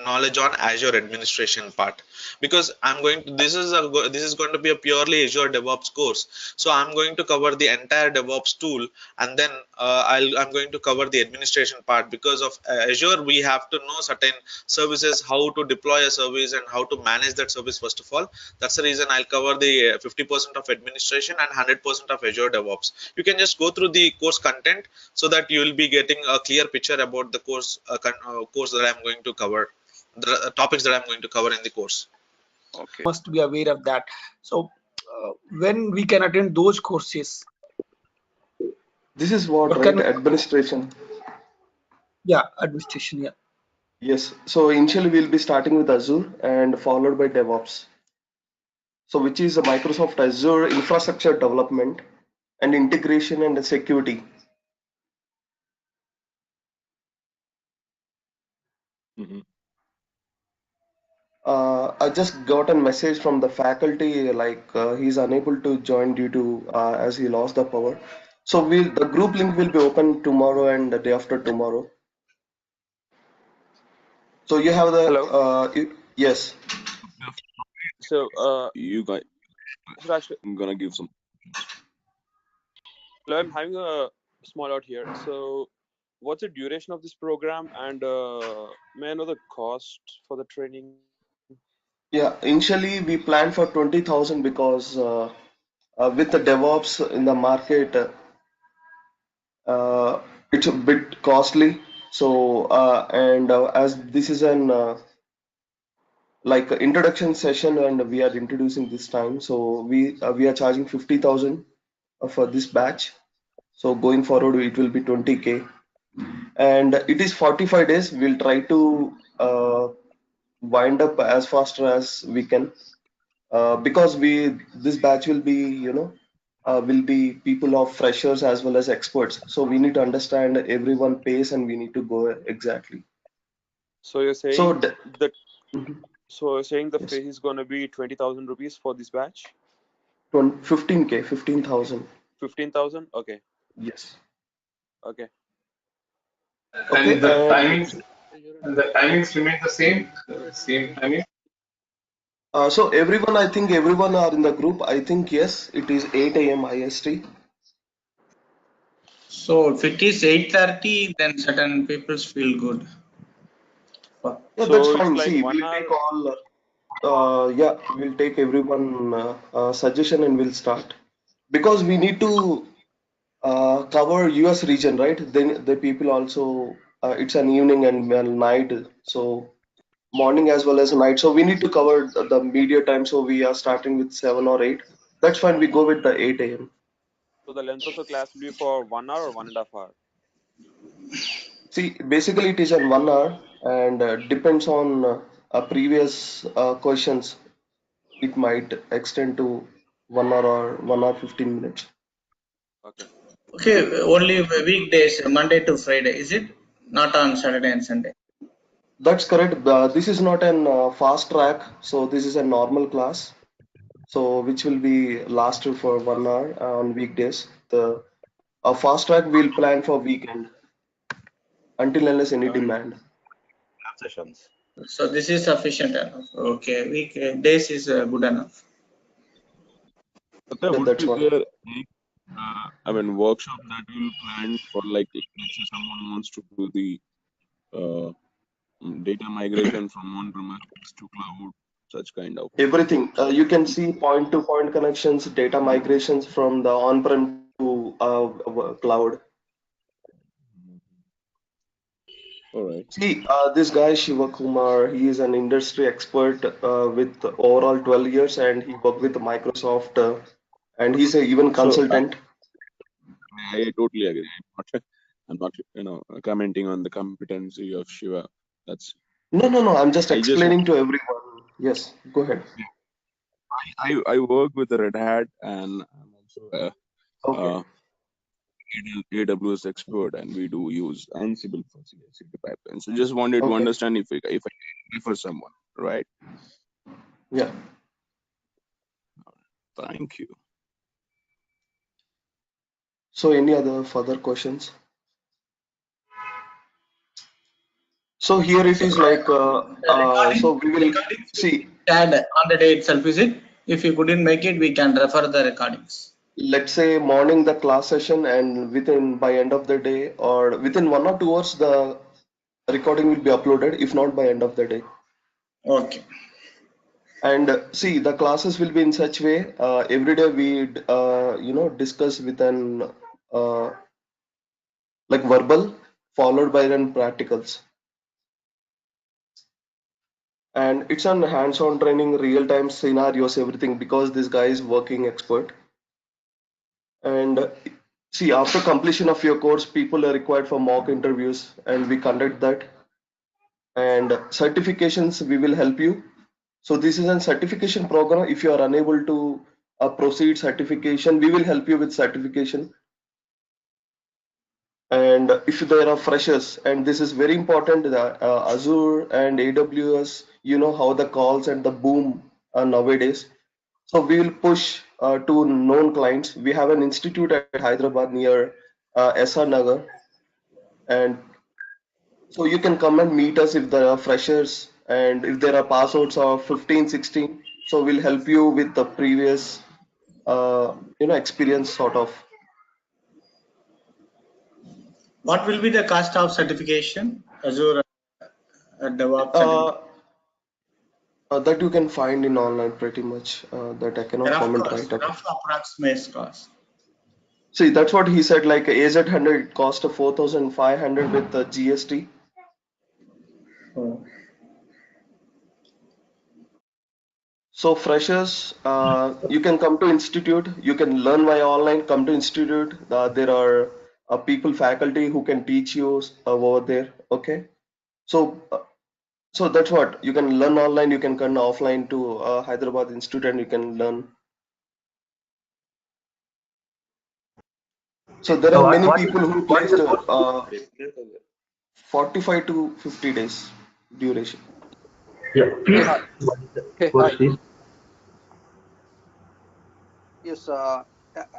knowledge on Azure administration part, because I'm going to, this is going to be a purely Azure DevOps course. So I'm going to cover the entire DevOps tool, and then I'm going to cover the administration part. Because of Azure, we have to know certain services, how to deploy a service and how to manage that service first of all. That's the reason I'll cover the 50% of administration and 100% of Azure DevOps. You can just go through the course content so that you will be getting a clear picture about the course that I'm going to cover, the topics that I'm going to cover in the course. Okay. Must be aware of that. So when we can attend those courses, This is what, what right? can Administration. administration, yeah. Yes. So initially we'll be starting with Azure and followed by DevOps. So which is a Microsoft Azure infrastructure development and integration and security. I just got a message from the faculty like he's unable to join due to as he lost the power. So the group link will be open tomorrow and the day after tomorrow. So you have the Hello. yes. So, you guys, so actually, I'm gonna give some. Hello, I'm having a small out here. So, what's the duration of this program, and may I know the cost for the training? Yeah, initially we planned for 20,000 because with the DevOps in the market, it's a bit costly. So and as this is an like a introduction session and we are introducing this time, so we are charging 50,000 for this batch. So going forward, it will be 20K, and it is 45 days. We'll try to wind up as fast as we can because we this batch will be will be people of freshers as well as experts. So we need to understand everyone pace and we need to go exactly. So you're So saying the mhm, so you're saying the yes, fee is gonna be 20,000 rupees for this batch? 15K, 15,000. 15,000? Okay, Yes. okay. Okay, And the and timings remain the same. The same timing. so everyone, I think everyone are in the group. I think yes, it is 8 a.m. IST. So if it is 8:30, then certain people feel good. Yeah, that's So it's fine. like See, one we'll take hour. all. Yeah, we'll take everyone suggestion and we'll start because we need to cover US region, right? Then the people also it's an evening and well, night, so morning as well as night. So we need to cover the media time. So we are starting with 7 or 8. That's fine. We go with the 8 a.m. So the length of the class will be for 1 hour or 1.5 hour. See, basically it is an 1 hour and depends on previous questions. It might extend to 1 hour or 1 hour 15 minutes. Okay. Okay, only weekdays, Monday to Friday, is it? Not on Saturday and Sunday. That's correct. This is not an fast track, so this is a normal class. So which will be lasted for 1 hour on weekdays. The fast track we'll plan for weekend until unless any And demand. lab sessions. So this is sufficient enough. Okay, weekdays is good enough. Satya, Yeah, would that's be what. there any, workshop that will plan for, like, let's say someone wants to do the uh, data migration from on-premises to cloud, such kind of Everything. workshops. You can see point-to-point connections, data migrations from the on-prem to cloud. All right. See, this guy Shiva Kumar, he is an industry expert with overall 12 years, and he worked with Microsoft, and he's a even So consultant. I totally agree. I'm not, commenting on the competency of Shiva. That's No, no, no. I'm just I just want. explaining to everyone. Yes, go ahead. I work with the Red Hat, and I'm also a Okay, uh, AWS expert, and we do use Ansible for CI/CD pipeline. So just wanted to okay. understand if I refer someone, right? Yeah. Thank you. So, any other further questions? So here it So is like, so we will recordings will see. be shared on the day itself, is it? If you couldn't make it, we can refer the recordings. Let's say morning the class session, and within by end of the day or within 1 or 2 hours the recording will be uploaded, if not by end of the day. Okay. And see, the classes will be in such way, every day we discuss with an uh, like verbal followed by then practicals, and it's on hands-on training, real-time scenarios, everything, because this guy is working expert. And see, after completion of your course, people are required for mock interviews, and we conduct that. And certifications, we will help you. So this is a certification program. If you are unable to proceed certification, we will help you with certification. And if there are freshers, and this is very important, the Azure and AWS, you know how the calls and the boom nowadays. So we will push to known clients. We have an institute at Hyderabad near SR Nagar, and so you can come and meet us if there are freshers and if there are passouts of 15, 16. So we'll help you with the previous, experience sort of. What will be the cost of certification? Azure DevOps Uh, certification. that you can find in online pretty much. That I cannot Rough comment cost, right away. rough approximate cost. See, that's what he said. Like AZ100 cost of 4,500 with the GST. Oh. So freshers, you can come to institute. You can learn via online. Come to institute. There are people, faculty who can teach you over there. Okay. So, so that's what you can learn online. You can come offline to Hyderabad Institute and you can learn. So there So are what many what people who what is placed the course? 45 to 50 days duration. Yeah, Hey, please. hi. What is the Hey, course, hi. please? Yes,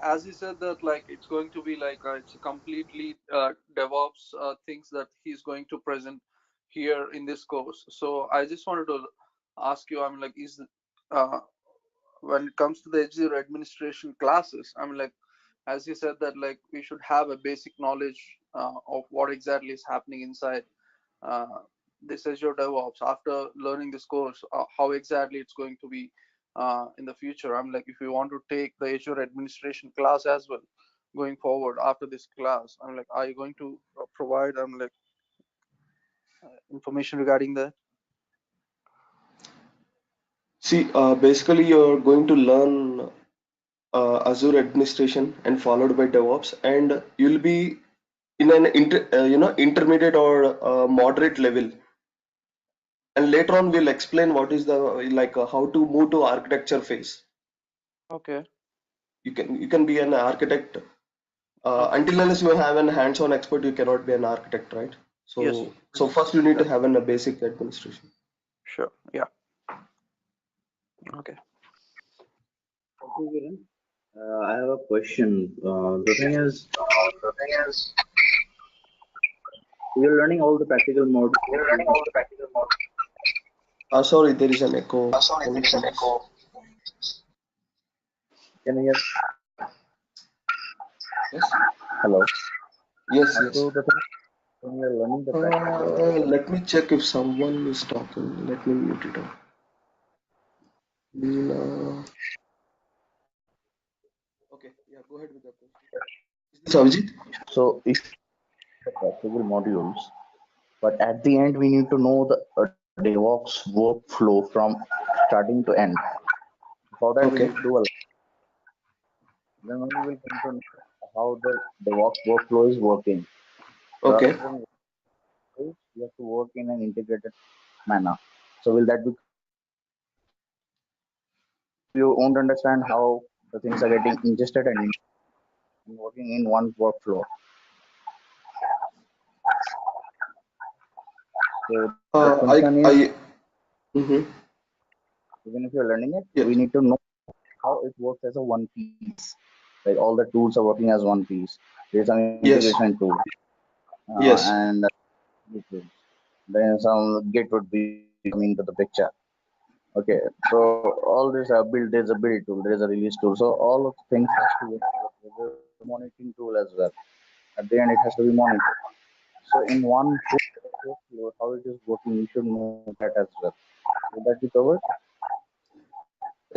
as you said that like it's going to be like it's a completely DevOps things that he's going to present here in this course. So I just wanted to ask you, I mean, like, is uh, when it comes to the Azure administration classes, I mean, like, as you said that like we should have a basic knowledge of what exactly is happening inside uh, this Azure DevOps. After learning this course, how exactly it's going to be in the future. I'm like, if you want to take the Azure administration class as well, going forward after this class, I'm like, are you going to provide, I'm like, information regarding that? See, basically you're going to learn Azure administration and followed by DevOps, and you'll be in an intermediate or moderate level. And later on, we'll explain what is the how to move to architecture phase. Okay. You can be an architect Okay. until unless you have an hands-on expert, you cannot be an architect, right? Yes. So first you need to That have a basic administration. sure. Yeah. Okay. Okay, Kiran. I have a question. The thing is, you're learning all the practical modules. Sorry, there is an echo. Can you please? Can you hear? Yes, Hello. yes, yes. So the thing when you're learning the practice, Let me check if someone is talking. Let me mute it off. Uh, okay, yeah, go ahead with the question. Is this Avijit? so if the practical modules, but at the end we need to know the DevOps workflow from starting to end. For that we need Okay, to do a then only will come to know how the DevOps workflow is working. Rather okay. than workflows, you have to work in an integrated manner. So will that be correct? You won't understand how the things are getting ingested and working in one workflow. So the concern is Mm-hmm. even if you're learning it, Yeah, we need to know how it works as a one piece. Like all the tools are working as one piece. There's an yes, integration tool, yes. and then some Git would be coming to the picture. Okay, so all this build, there's a build tool, there's a release tool. So all of the things has to work. There's a monitoring tool as well. At the end, it has to be monitored. So in one tool, how it is working, you should know that as well. Will that be covered?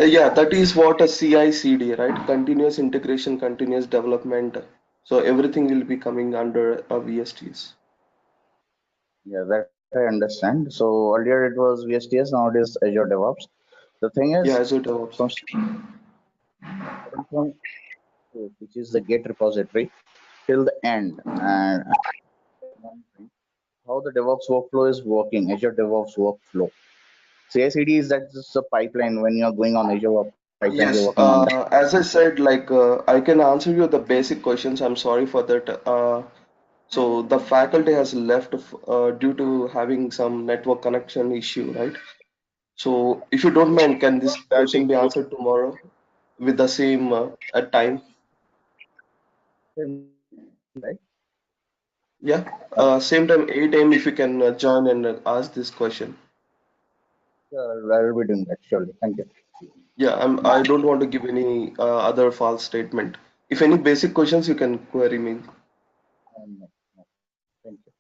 Yeah, that is what a CI/CD, right? Continuous integration, continuous development. So everything will be coming under a VSTs. Yeah, that I understand. So earlier it was VSTS, now it is Azure DevOps. The thing Yeah, is, Azure DevOps. from starting from which is the Git repository till the end, and how the DevOps workflow is working, Azure DevOps workflow. CI/CD is that just a pipeline when you're going on Azure pipeline, you're Yes, working on that. as I said, I can answer you the basic questions. I'm sorry for that. So the faculty has left due to having some network connection issue, right? So if you don't mind, can this That question be includes answered tomorrow with the same at time? Same right? Yeah, same time 8 a.m. if you can join and ask this question. I will be doing that surely. Thank you. Yeah, I don't want to give any other false statement. If any basic questions, you can query me. No, no, thank you.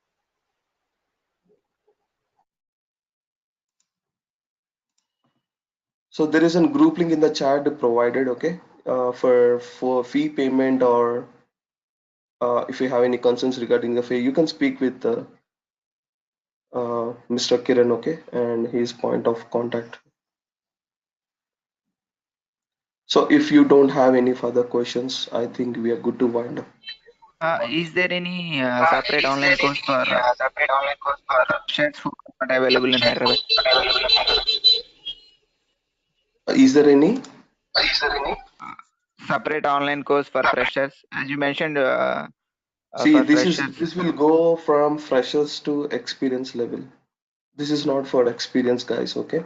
So there is a group link in the chat provided, okay, for fee payment or if you have any concerns regarding the fee, you can speak with Mr. Kiran, okay, and his point of contact. So if you don't have any further questions, I think we are good to wind up. Is there any separate online course for chefs who are not available in Hyderabad? Is there any? Uh, Separate online course for freshers, as you mentioned, See, for freshers. this will go from freshers to experience level. This is not for experienced guys, okay?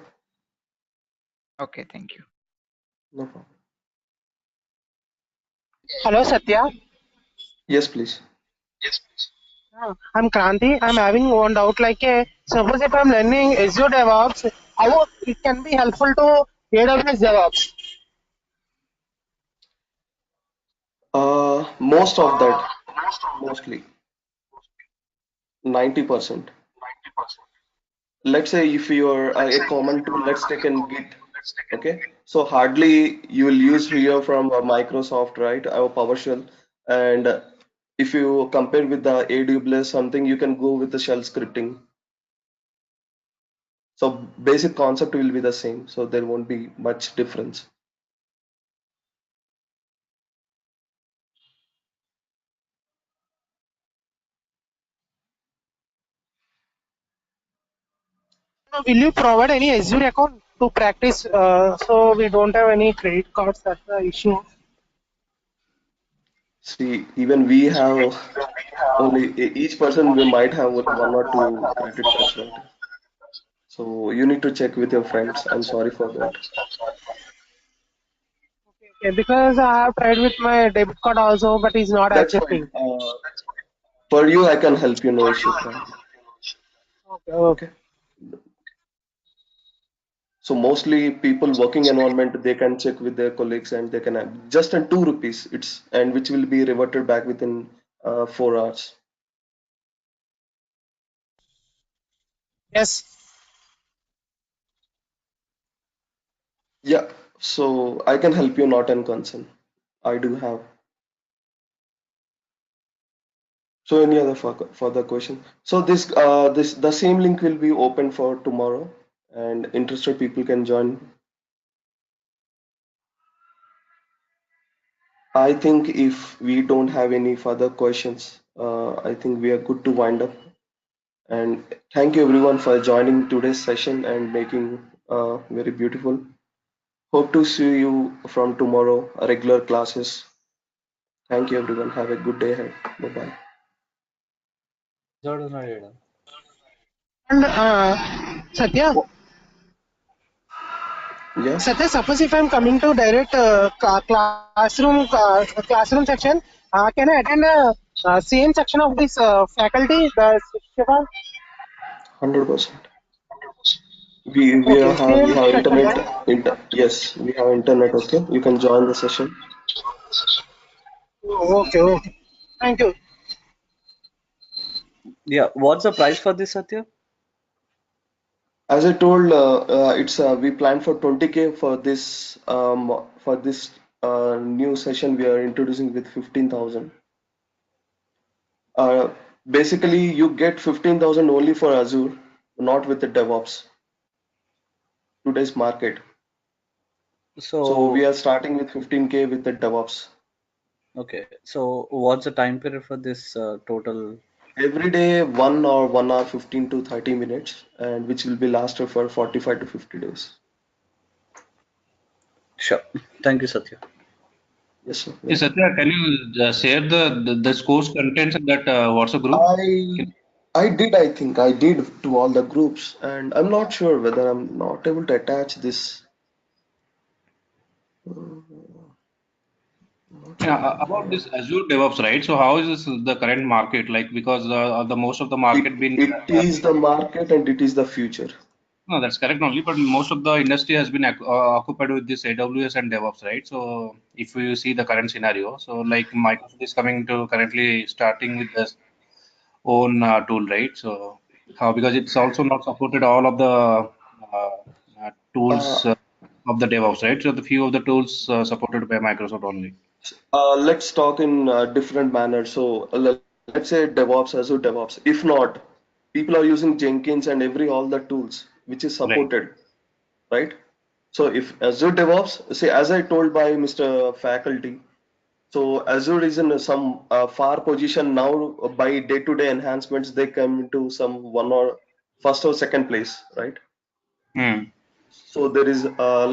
Okay, thank you. No problem. Hello, Satya. Yes, please. I'm Kranti. I'm having one doubt. Suppose if I'm learning Azure DevOps, how it can be helpful to AWS DevOps? Most of that, mostly 90%. Let's say if you're a common tool, let's take an Git, okay? So hardly you will use here from Microsoft, right? Our PowerShell, and if you compare with the AWS something, you can go with the shell scripting. So basic concept will be the same, so there won't be much difference. Now, will you provide any Azure account to practice so we don't have any credit cards? That's the issue. See, even we have only each person we might have only one or two credit cards, right? So you need to check with your friends. I'm sorry for that. Okay, because I have tried with my debit card also, but it's not That's fine. accepting. For you, I can help you, no issue, Kranti. Okay, okay. Okay. So mostly people working environment, they can check with their colleagues and they can have just in 2 rupees. It's and which will be reverted back within 4 hours. Yes. Yeah. So I can help you, not in concern. I do have. So any other further question? So this the same link will be open for tomorrow, and interested people can join. I think if we don't have any further questions, I think we are good to wind up. And thank you everyone for joining today's session and making very beautiful. Hope to see you from tomorrow, regular classes. Thank you everyone. Have a good day ahead. Bye bye. And Satya, Yeah, Satya, suppose if I'm coming to direct classroom section, can I attend same section of this faculty, the Shiva? 100%. Okay, We same have section, internet. right? Yes, we have internet. Okay, you can join the session. Oh, okay, okay. Thank you. Yeah, what's the price for this, Satya? As I told, it's we planned for 20K for this new session. We are introducing with 15,000. Uh, Basically, you get 15,000 only for Azure, not with the DevOps. Today's market. So we So, are starting with 15K with the DevOps. okay. So, what's the time period for this total? Every day, 1 hour 15 to 30 minutes, and which will be lasted for 45 to 50 days. Sure. Thank you, Satya. Yes, sir. Hey, Welcome. Satya, can you share the course contents in that WhatsApp group? I I think I did to all the groups, and I'm not sure whether I'm not able to attach this. Not Yeah, sure. about this Azure DevOps, right? So how is this the current market like? Because the most of the market been It is the market and it is the future. no, that's correct only, but most of the industry has been occupied with this AWS and DevOps, right? So if you see the current scenario, so like Microsoft is coming to currently starting with this own tool, right? So how because it's also not supported all of the Uh, tools of the DevOps, right? So the few of the tools supported by Microsoft only. let's talk in different manner. So let's say DevOps, Azure DevOps. If not, people are using Jenkins and every all the tools which is Right. supported, right? So if Azure DevOps, say as I told by Mr. Faculty, so Azure is in some far position now by day-to-day enhancements, they come into some one or first or second place, right? Hmm. So there is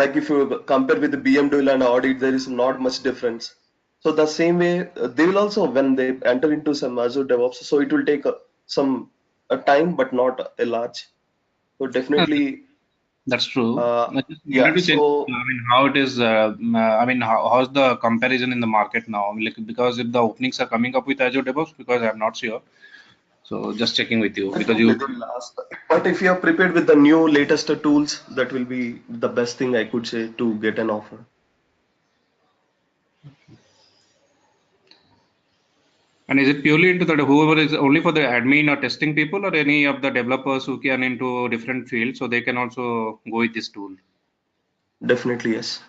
like if you compare with the BMW and Audi, there is not much difference. So the same way they will also when they enter into some Azure DevOps, so it will take some a time, but not a large. So Uh, definitely, That's true. uh, I just wanted yeah. to check, So I mean, how it is, I mean, how's the comparison in the market now? I mean, like, because if the openings are coming up with Azure DevOps, because I'm not sure. So just checking with you because definitely you, they will ask. But if you are prepared with the new latest tools, that will be the best thing I could say to get an offer. and is it purely into the whoever is only for the admin or testing people or any of the developers who can into different fields, so they can also go with this tool? Definitely, yes.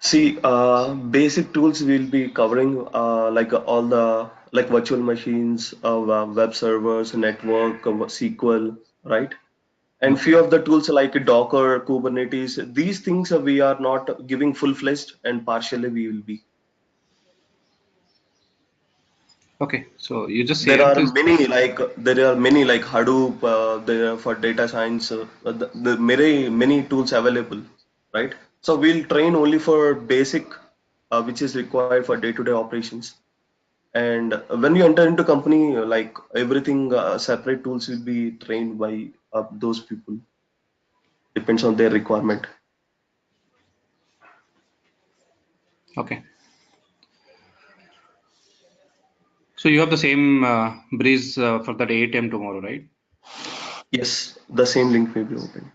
See, basic tools we'll be covering like all the like virtual machines, web servers, network, SQL, right? And few Okay. of the tools like Docker, Kubernetes, these things we are not giving full-fledged and partially we will be. Okay. So you just There share are this. many like Hadoop there for data science. The many tools available, right? So we'll train only for basic, which is required for day-to-day operations. And when you enter into company, like everything, separate tools will be trained by those people. Depends on their requirement. Okay. So you have the same breeze for that 8 a.m. tomorrow, right? Yes, the same link will be open.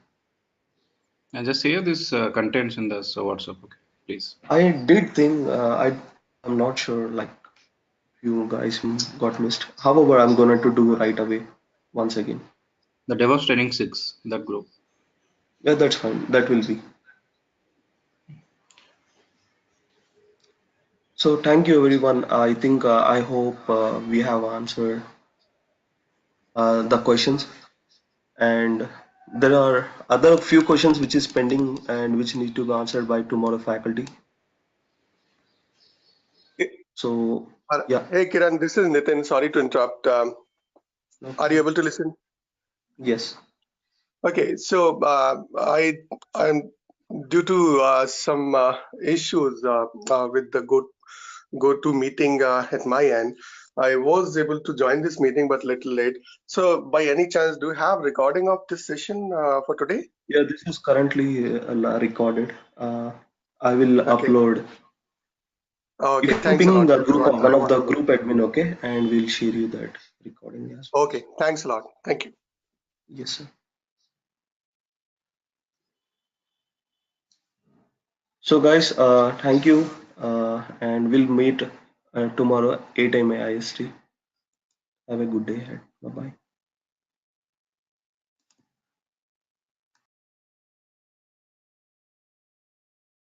And just save this contents in this WhatsApp, okay, please. I did think I'm not sure like you guys got missed. However, I'm gonna to do right away once again. The DevOps Training 6, that group. Yeah, that's fine. That will be. So thank you everyone. I think I hope we have answered the questions, and there are other few questions which is pending and which need to be answered by tomorrow faculty. So yeah, Hey Kiran, this is Nitin. Sorry to interrupt. no Are you problem. able to listen? Yes. Okay, so I'm due to some issues with the go to meeting at my end. I was able to join this meeting, but little late. So, by any chance, do you have recording of this session for today? Yeah, this is currently recorded. I will Okay. upload. You Okay. can Thanks a ping lot. the If you group want, of I one of want the to know. group admin, okay, and we'll share you that recording as well. Okay. Thanks a lot. Thank you. Yes, sir. So guys, thank you, and we'll meet tomorrow 8 a.m. IST. Have a good day ahead. Bye bye.